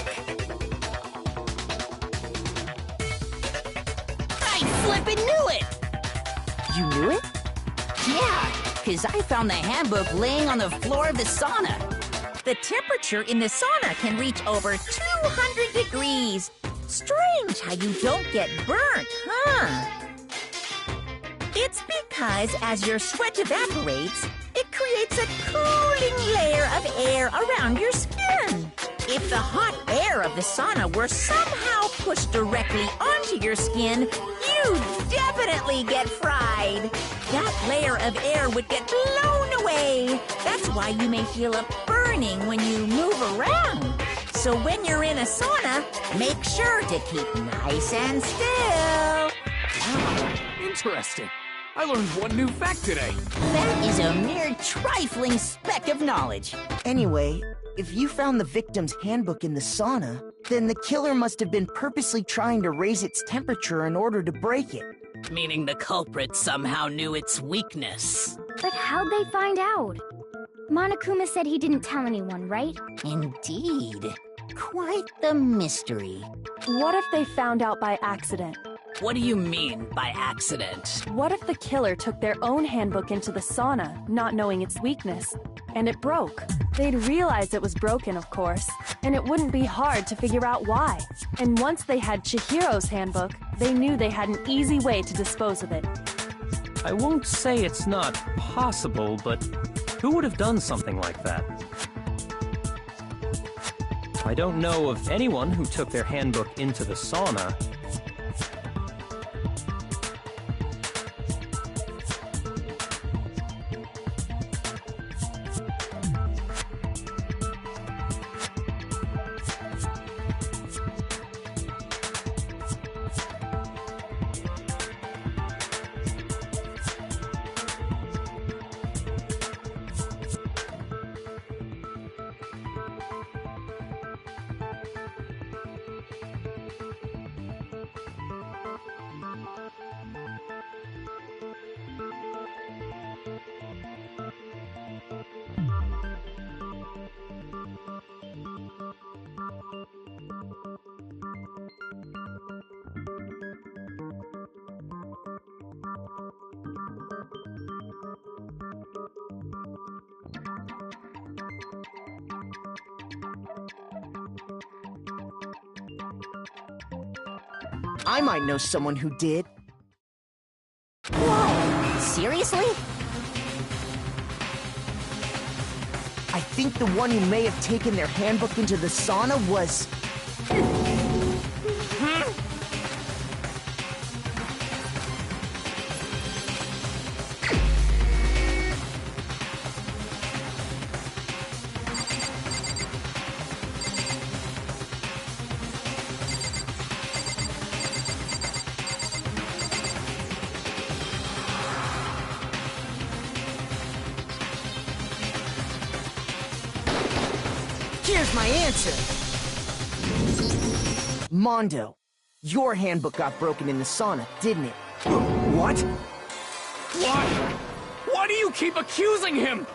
I flippin' knew it! You knew it? Yeah, because I found the handbook laying on the floor of the sauna. The temperature in the sauna can reach over 200 degrees. Strange how you don't get burnt, huh? It's because as your sweat evaporates, it creates a cooling layer of air around your skin. If the hot air of the sauna were somehow pushed directly onto your skin, you'd definitely get fried. That layer of air would get blown away. That's why you may feel a burning when you move around. So when you're in a sauna, make sure to keep nice and still. Interesting. I learned one new fact today. That is a mere trifling speck of knowledge. Anyway, if you found the victim's handbook in the sauna, then the killer must have been purposely trying to raise its temperature in order to break it. Meaning the culprit somehow knew its weakness. But how'd they find out? Monokuma said he didn't tell anyone, right? Indeed. Quite the mystery. What if they found out by accident? What do you mean by accident? What if the killer took their own handbook into the sauna, not knowing its weakness, and it broke? They'd realize it was broken, of course, and it wouldn't be hard to figure out why. And once they had Chihiro's handbook, they knew they had an easy way to dispose of it. I won't say it's not possible, but who would have done something like that? I don't know of anyone who took their handbook into the sauna. I might know someone who did. Whoa! Seriously? I think the one who may have taken their handbook into the sauna was... Here's my answer! Mondo, your handbook got broken in the sauna, didn't it? What? Why? Why do you keep accusing him?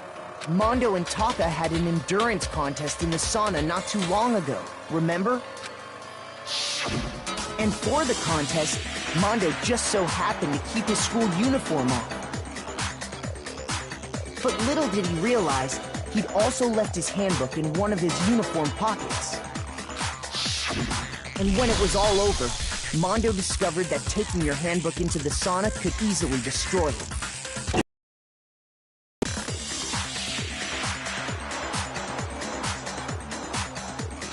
Mondo and Taka had an endurance contest in the sauna not too long ago, remember? And for the contest, Mondo just so happened to keep his school uniform on. But little did he realize, he'd also left his handbook in one of his uniform pockets. And when it was all over, Mondo discovered that taking your handbook into the sauna could easily destroy it.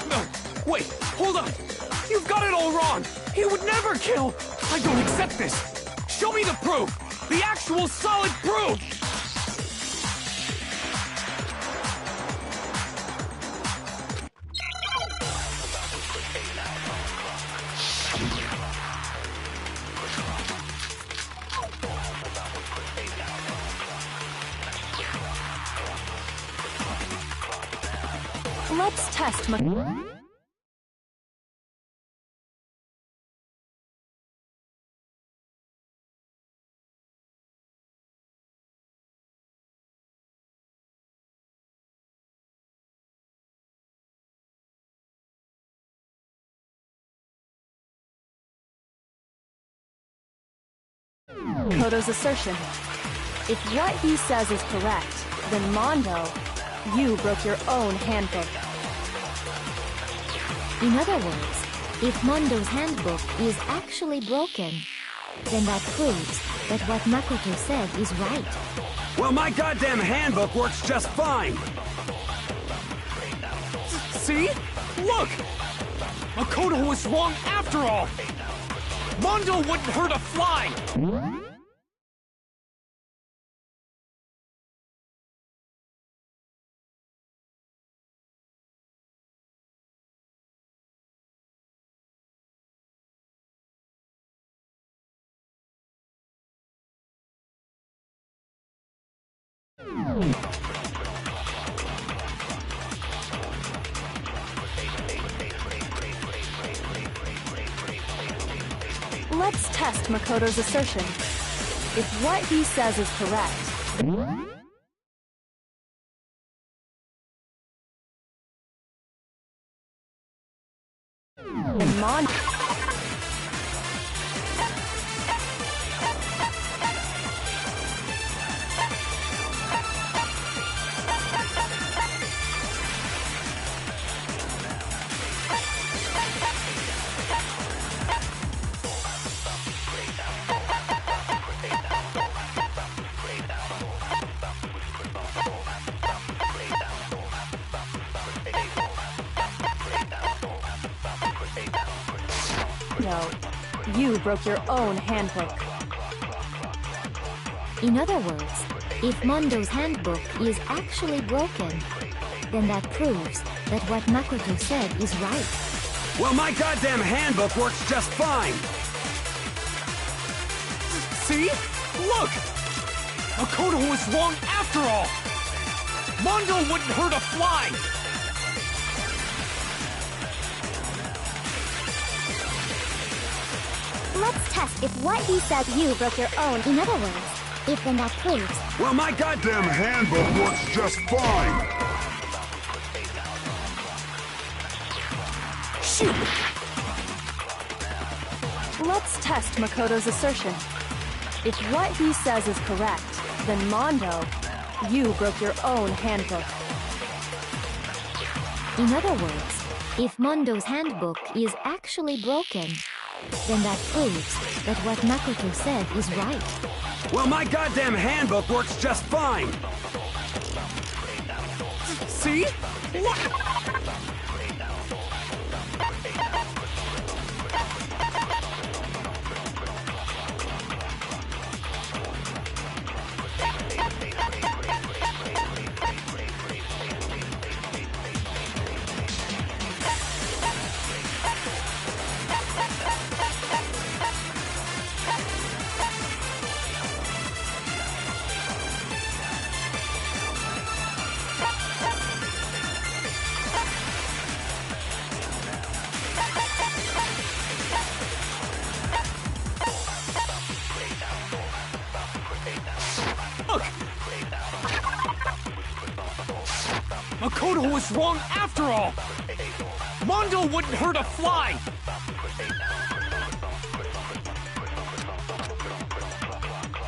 No, wait, hold on! You've got it all wrong! He would never kill! I don't accept this! Show me the proof! The actual solid proof! Let's test Koto's assertion. If what he says is correct, then Mondo, you broke your own handbook. In other words, if Mondo's handbook is actually broken, then that proves that what Makoto said is right. Well, my goddamn handbook works just fine! See? Look! Makoto was wrong after all! Mondo wouldn't hurt a fly! Let's test Makoto's assertion. If what he says is correct, then Mondo... No, you broke your own handbook. In other words, if Mondo's handbook is actually broken, then that proves that what Makoto said is right. Well, my goddamn handbook works just fine! See? Look! Makoto was wrong after all! Mondo wouldn't hurt a fly! Let's test if what he said you broke your own. In other words, if then that proves... Well, my goddamn handbook works just fine! Shoot! Let's test Makoto's assertion. If what he says is correct, then Mondo, you broke your own handbook. In other words, if Mondo's handbook is actually broken, then that proves that what Makoto said is right. Well, my goddamn handbook works just fine! See? Look! Makoto was wrong after all! Mondo wouldn't hurt a fly!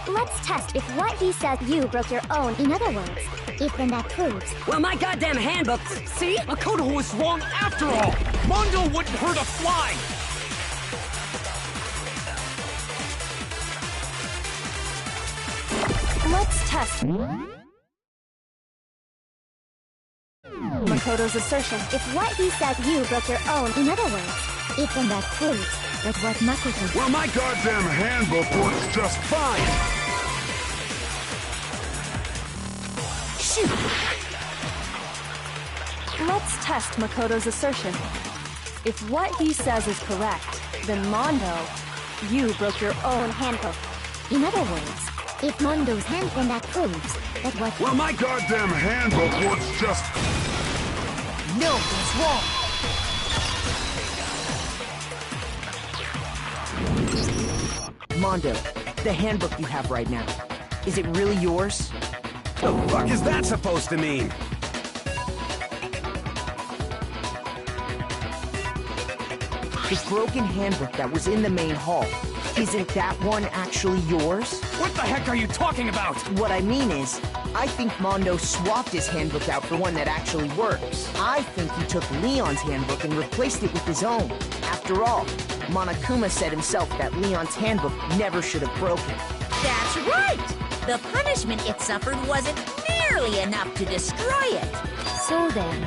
Let's test if what he said you broke your own. In other words, if then that proves... Well, my goddamn handbook... See? Makoto was wrong after all! Mondo wouldn't hurt a fly! Let's test Makoto's assertion. If what he said you broke your own. In other words, if then that proves that what Makoto... Well, my goddamn handbook works just fine! Shoot! Let's test Makoto's assertion. If what he says is correct, then Mondo, you broke your own handbook. In other words, if Mondo's hand, then that proves that what... Well, my goddamn handbook works just... No, that's wrong! Mondo, the handbook you have right now, is it really yours? The fuck is that supposed to mean? The broken handbook that was in the main hall, isn't that one actually yours? What the heck are you talking about? What I mean is, I think Mondo swapped his handbook out for one that actually works. I think he took Leon's handbook and replaced it with his own. After After all, Monokuma said himself that Leon's handbook never should have broken. That's right! The punishment it suffered wasn't nearly enough to destroy it. So then,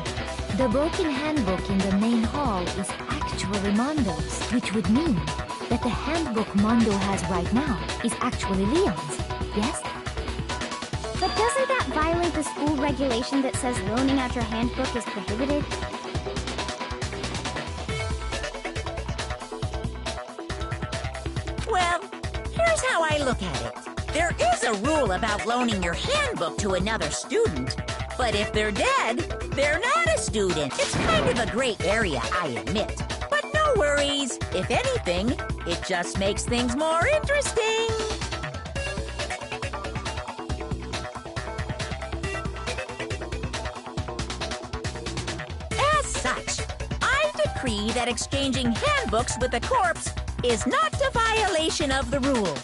the broken handbook in the main hall is actually Mondo's, which would mean that the handbook Mondo has right now is actually Leon's, yes? But doesn't that violate the school regulation that says loaning out your handbook is prohibited? Well, here's how I look at it. There is a rule about loaning your handbook to another student, but if they're dead, they're not a student. It's kind of a gray area, I admit. But no worries. If anything, it just makes things more interesting. As such, I decree that exchanging handbooks with a corpse is not a violation of the rules.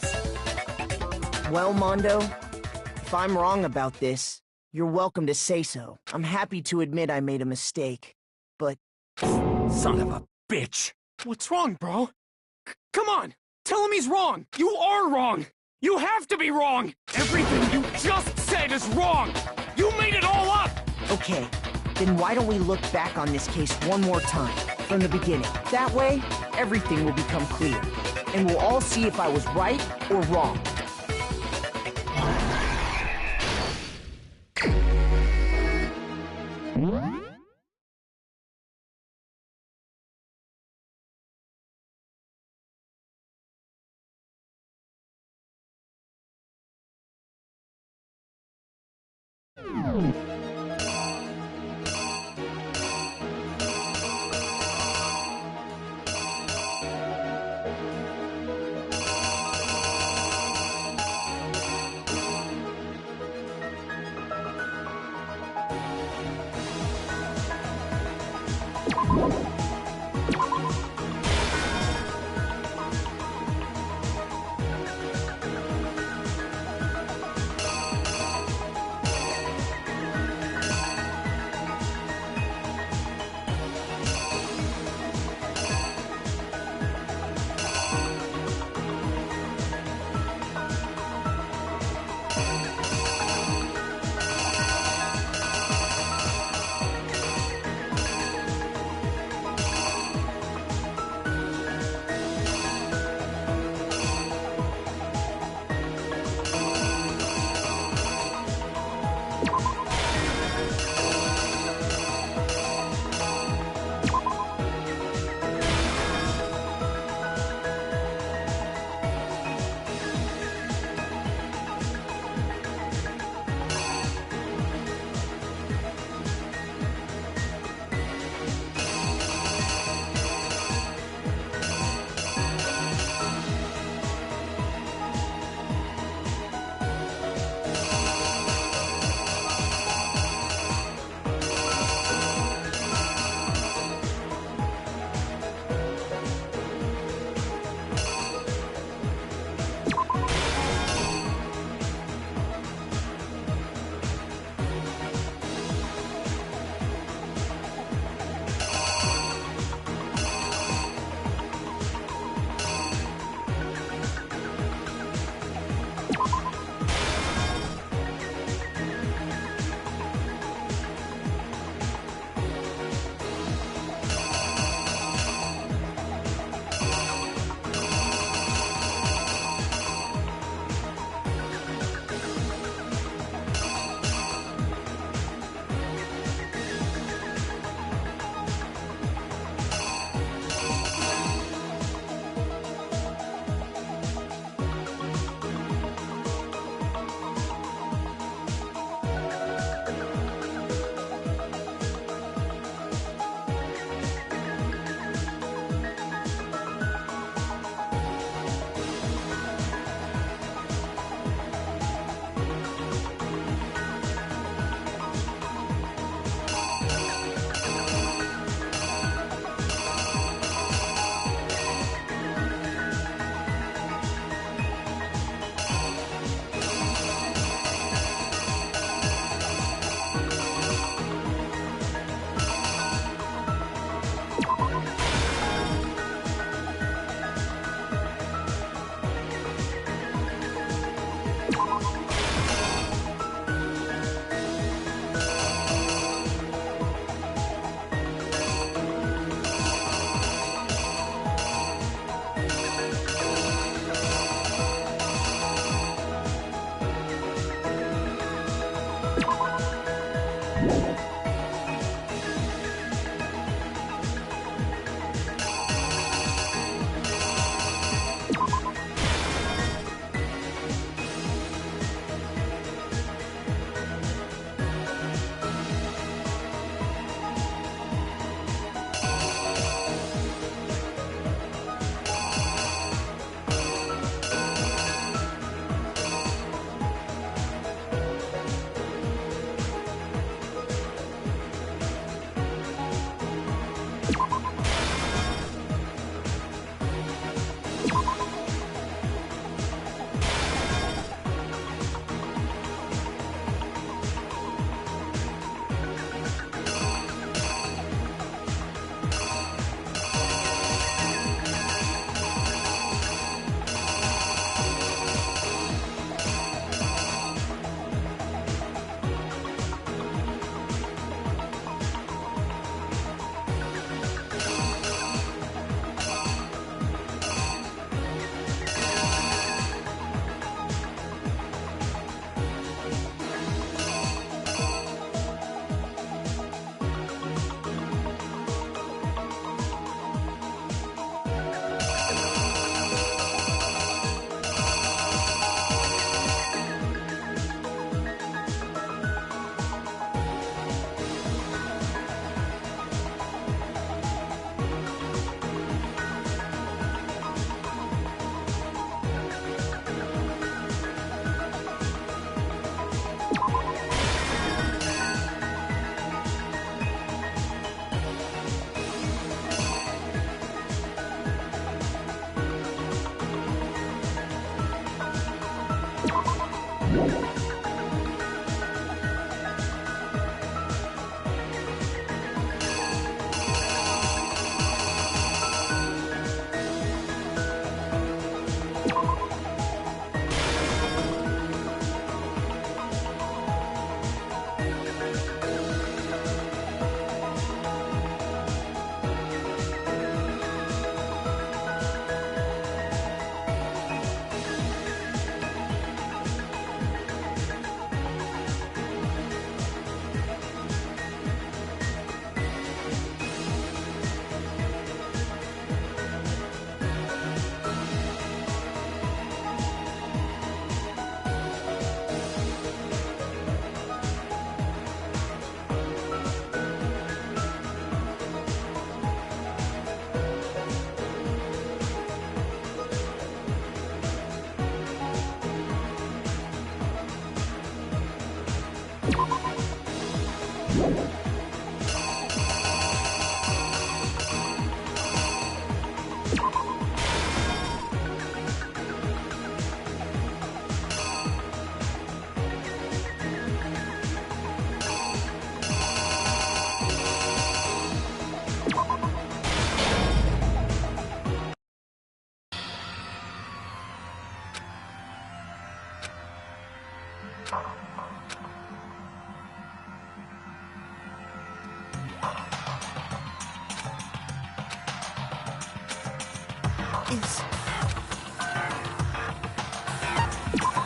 Well, Mondo, if I'm wrong about this, you're welcome to say so. I'm happy to admit I made a mistake, but... Son of a bitch! What's wrong, bro? Come on! Tell him he's wrong! You are wrong! You have to be wrong! Everything you just said is wrong! You made it all up! Okay, then why don't we look back on this case one more time, from the beginning. That way, everything will become clear, and we'll all see if I was right or wrong.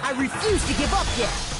I refuse to give up yet!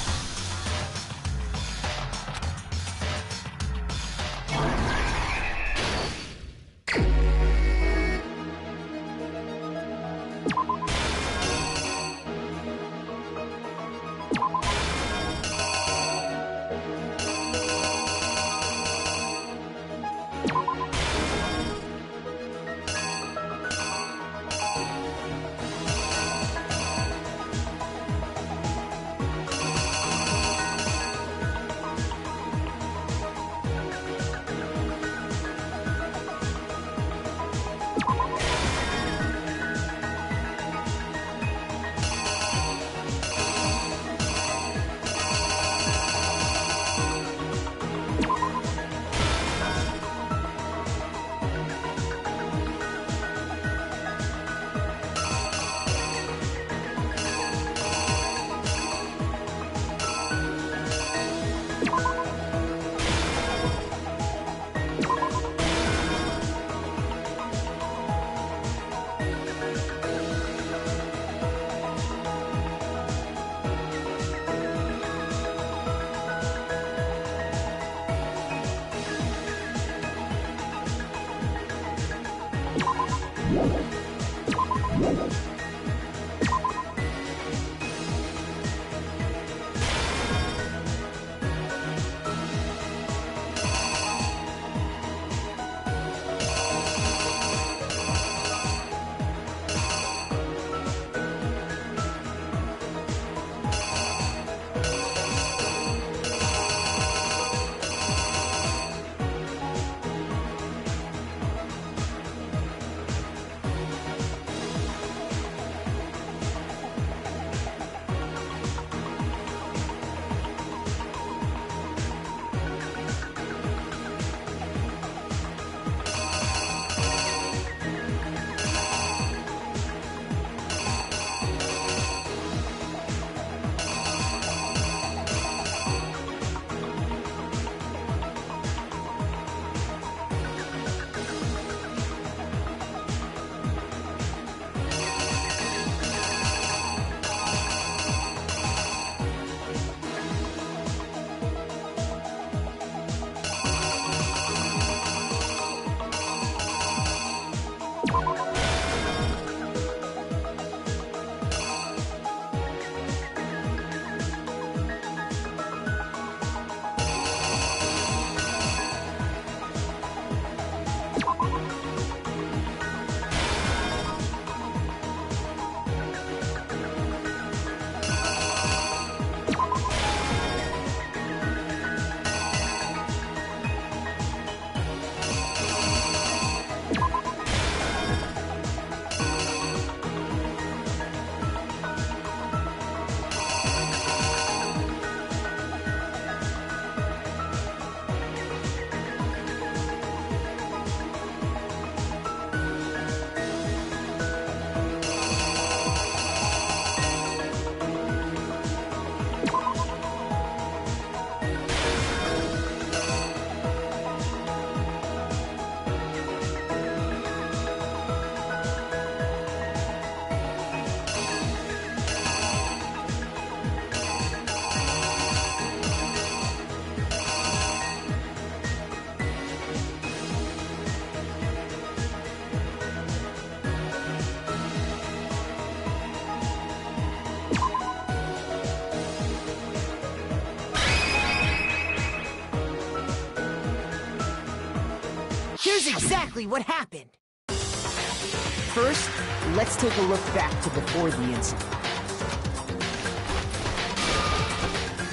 Here's exactly what happened. First, let's take a look back to before the incident.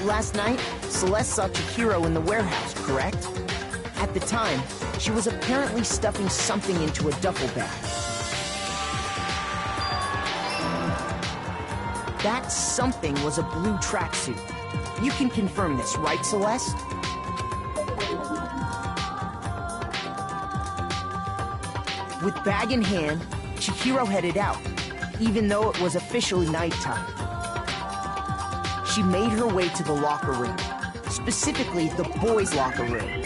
Last night, Celeste saw Chihiro in the warehouse, correct? At the time, she was apparently stuffing something into a duffel bag. That something was a blue tracksuit. You can confirm this, right, Celeste? With bag in hand, Chihiro headed out, even though it was officially nighttime. She made her way to the locker room, specifically the boys' locker room.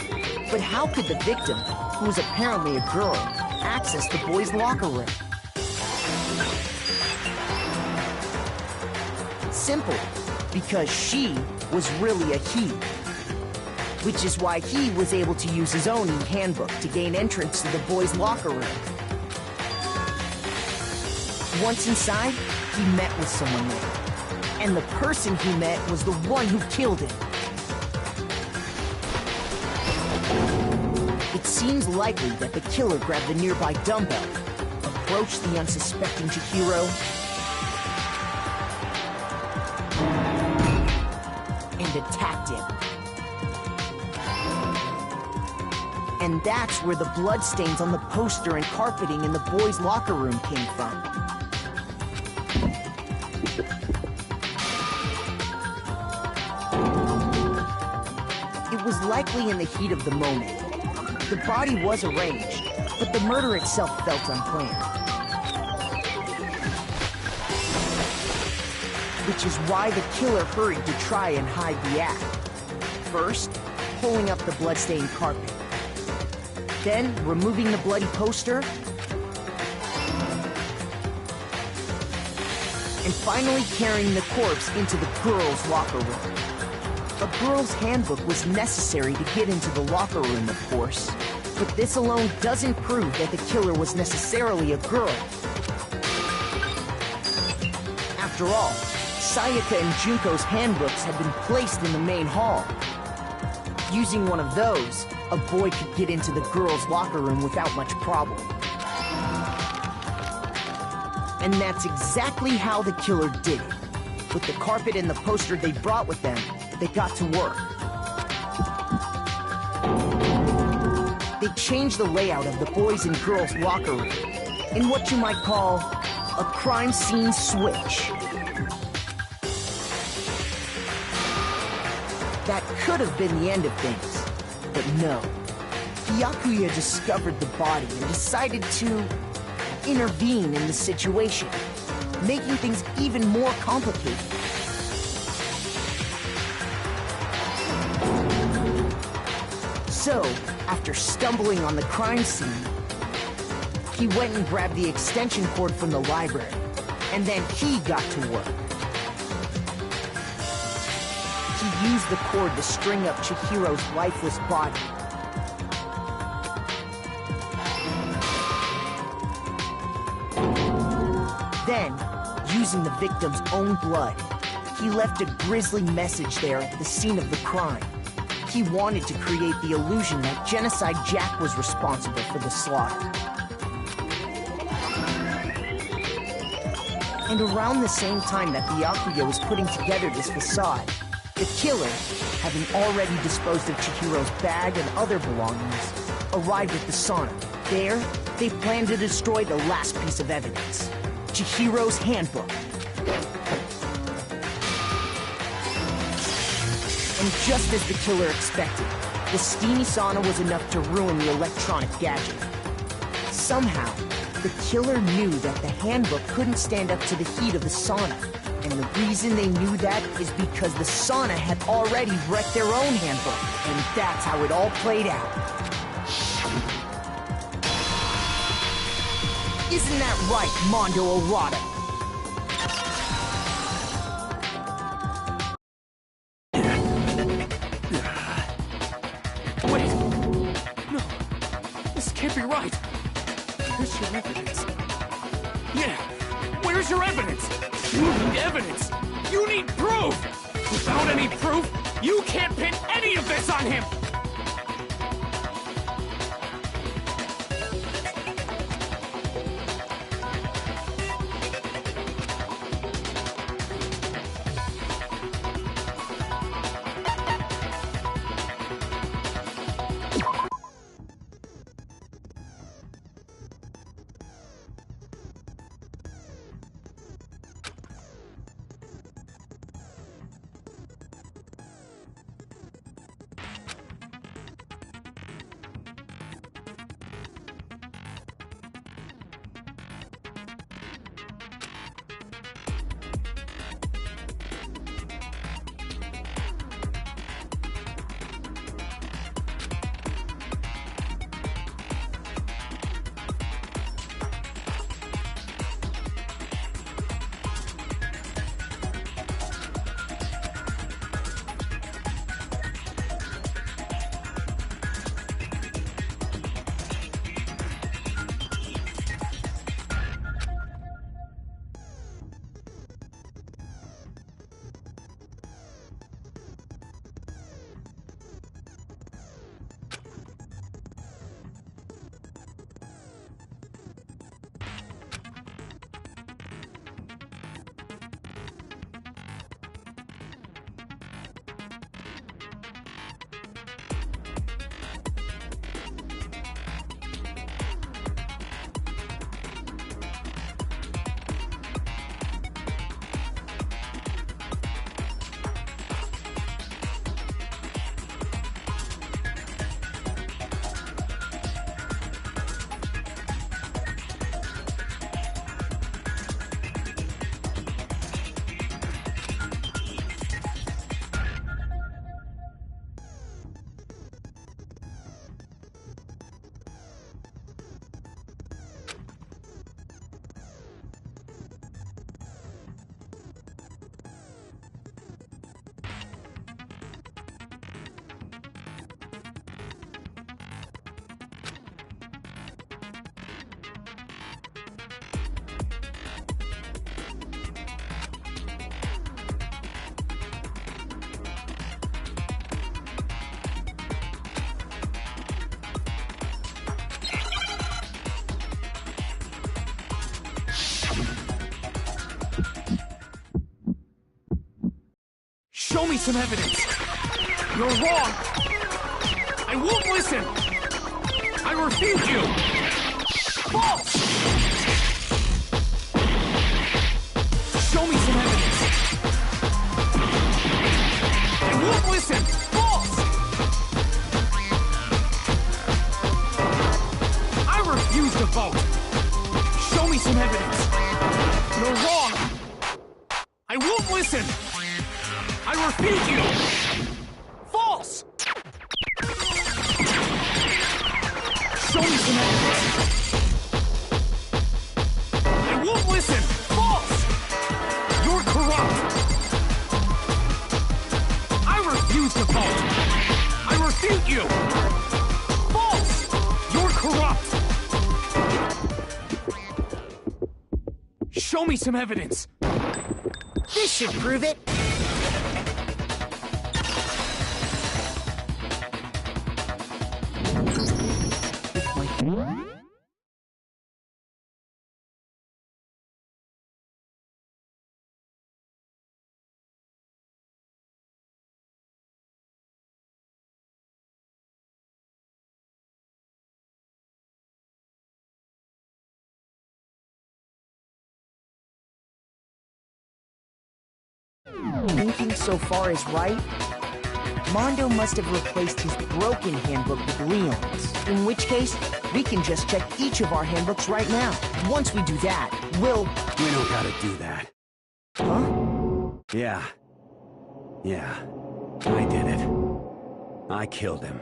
But how could the victim, who was apparently a girl, access the boys' locker room? Simple, because she was really a he. Which is why he was able to use his own e-handbook to gain entrance to the boys' locker room. Once inside, he met with someone there. And the person he met was the one who killed him. It seems likely that the killer grabbed the nearby dumbbell, approached the unsuspecting Chihiro, and attacked him. And that's where the bloodstains on the poster and carpeting in the boys' locker room came from. It was likely in the heat of the moment. The body was arranged, but the murder itself felt unplanned. Which is why the killer hurried to try and hide the act. First, pulling up the bloodstained carpet. Then, removing the bloody poster. And finally carrying the corpse into the girls' locker room. A girl's handbook was necessary to get into the locker room, of course. But this alone doesn't prove that the killer was necessarily a girl. After all, Sayaka and Junko's handbooks had been placed in the main hall. Using one of those, a boy could get into the girls' locker room without much problem. And that's exactly how the killer did it. With the carpet and the poster they brought with them, they got to work. They changed the layout of the boys' and girls' locker room in what you might call a crime scene switch. That could have been the end of things, but no. Byakuya discovered the body and decided to intervene in the situation, making things even more complicated. So, after stumbling on the crime scene, he went and grabbed the extension cord from the library, and then he got to work. He used the cord to string up Chihiro's lifeless body. Then, using the victim's own blood, he left a grisly message there at the scene of the crime. He wanted to create the illusion that Genocide Jack was responsible for the slaughter. And around the same time that Byakuya was putting together this facade, the killer, having already disposed of Chihiro's bag and other belongings, arrived at the sauna. There, they planned to destroy the last piece of evidence, Chihiro's handbook. And just as the killer expected, the steamy sauna was enough to ruin the electronic gadget. Somehow, the killer knew that the handbook couldn't stand up to the heat of the sauna. And the reason they knew that is because the sauna had already wrecked their own handbook. And that's how it all played out. Isn't that right, Mondo Arata? Wait! No, this can't be right. Where's your evidence? Yeah, where's your evidence? You need evidence! You need proof! Without any proof, you can't pin any of this on him! Show me some evidence. You're wrong. I won't listen. I refute you. False. Show me some evidence. I won't listen. False. I refuse to vote. Show me some evidence. You're wrong. I won't listen. I refute you. False. Show me some evidence. I won't listen. False. You're corrupt. I refuse to vote. I refute you. False. You're corrupt. Show me some evidence. This should prove it. Thinking so far is right. Mondo must have replaced his broken handbook with Leon's. In which case, we can just check each of our handbooks right now. Once we do that, we'll... We don't gotta do that. Huh? Yeah. I did it. I killed him.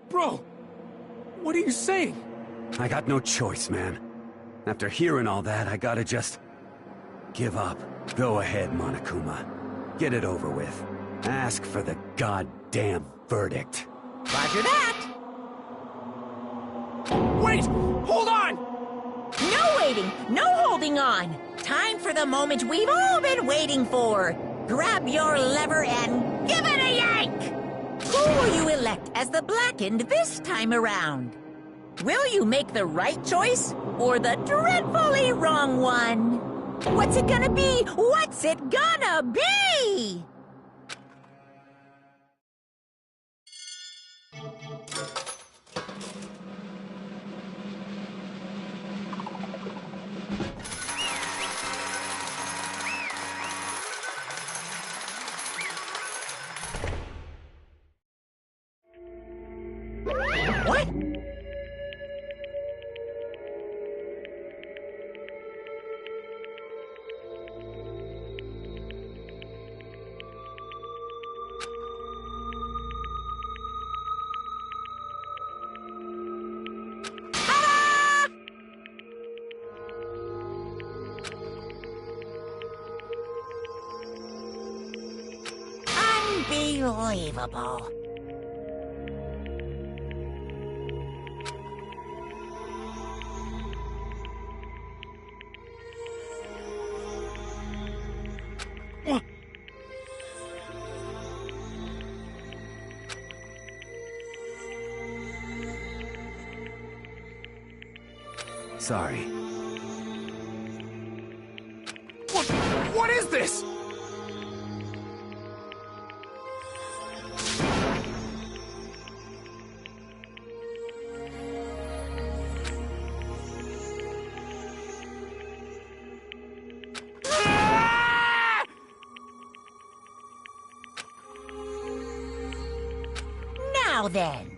Bro, what are you saying? I got no choice, man. After hearing all that, I gotta just... give up. Go ahead, Monokuma. Get it over with. Ask for the goddamn verdict. Roger that! Wait! Hold on! No waiting! No holding on! Time for the moment we've all been waiting for! Grab your lever and give it a yank! Who will you elect as the Blackened this time around? Will you make the right choice or the dreadfully wrong one? What's it gonna be? What's it gonna be? What? Unbelievable. Sorry. What is this? Now then.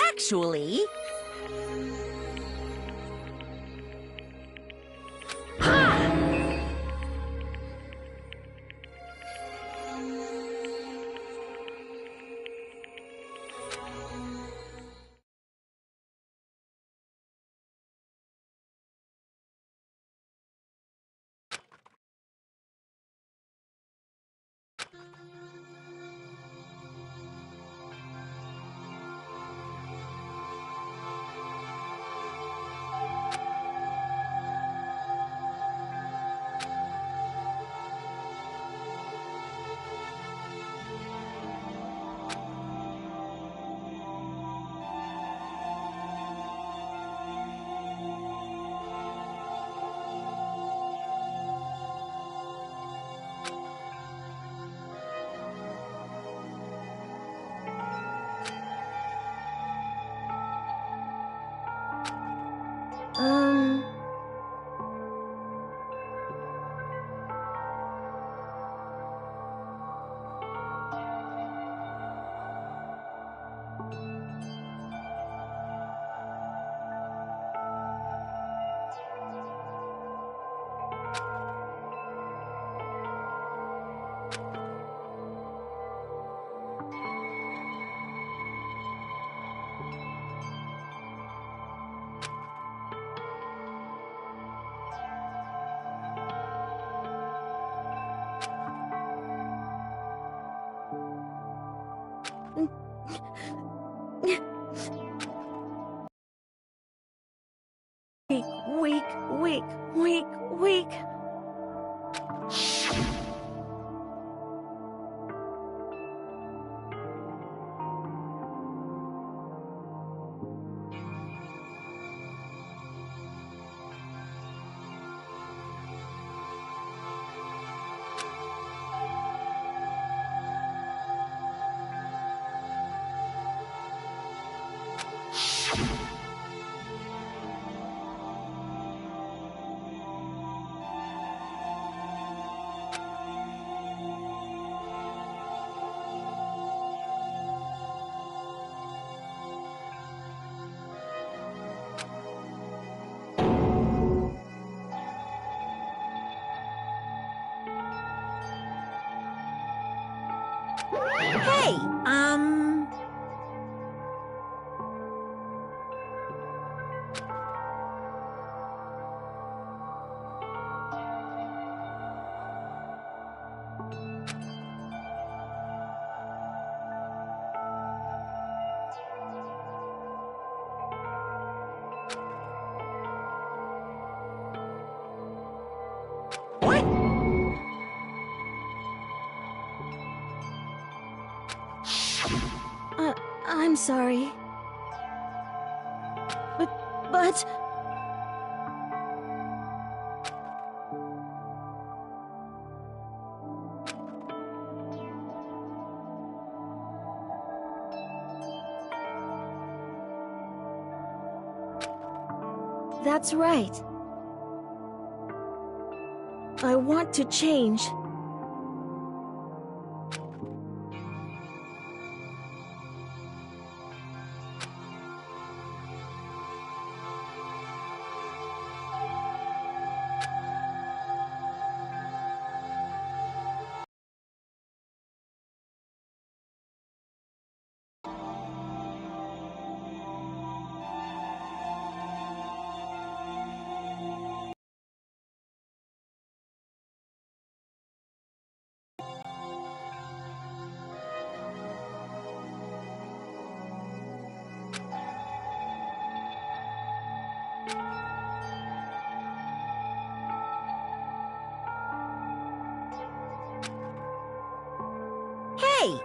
Actually... Weak, weak, weak, weak. Hey, what? I'm sorry. But... That's right. I want to change. Hey,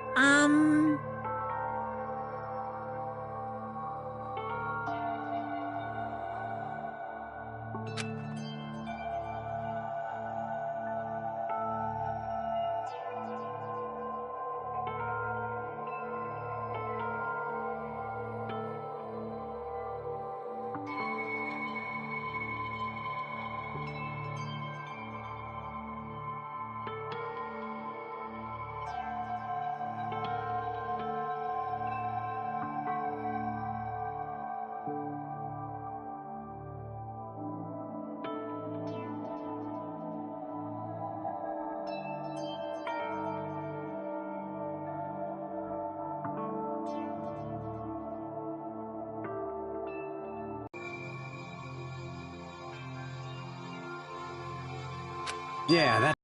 Yeah, that...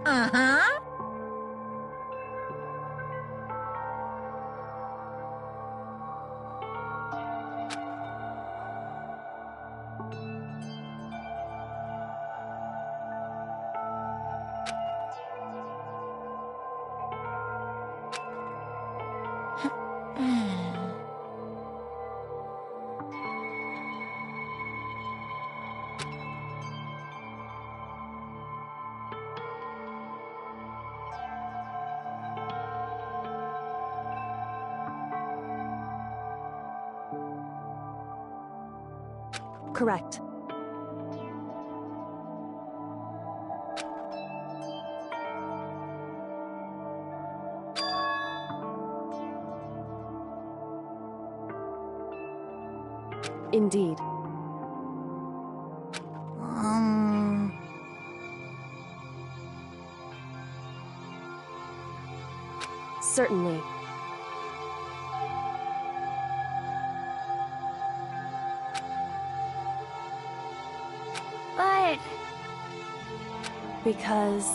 uh-huh. Correct. Indeed. Certainly. But... Because...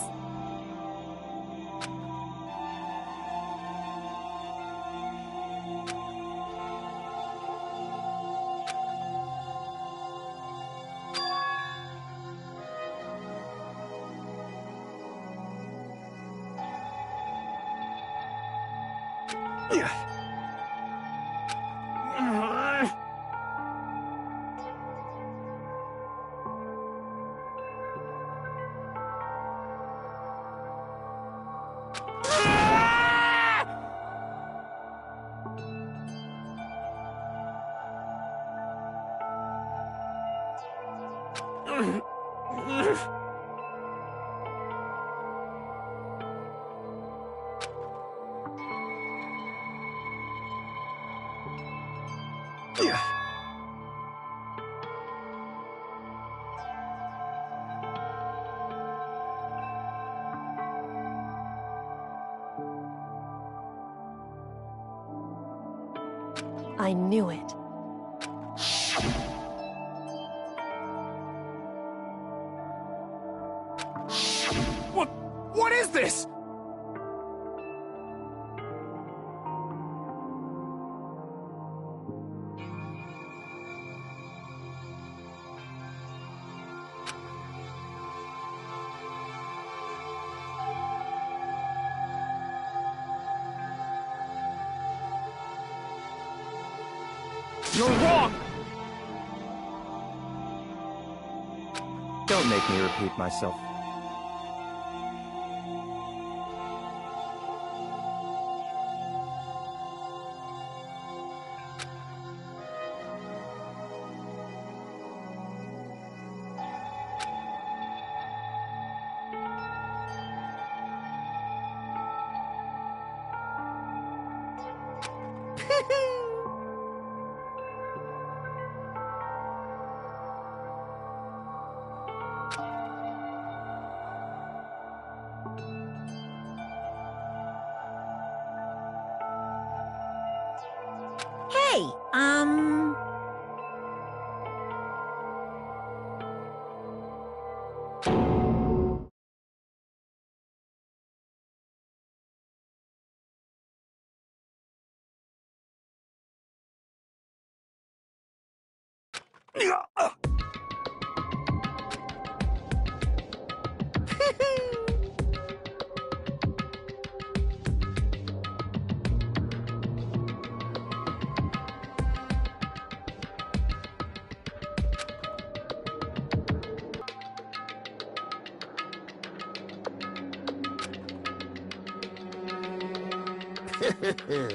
I knew it. What is this? You're wrong! Don't make me repeat myself. Hey,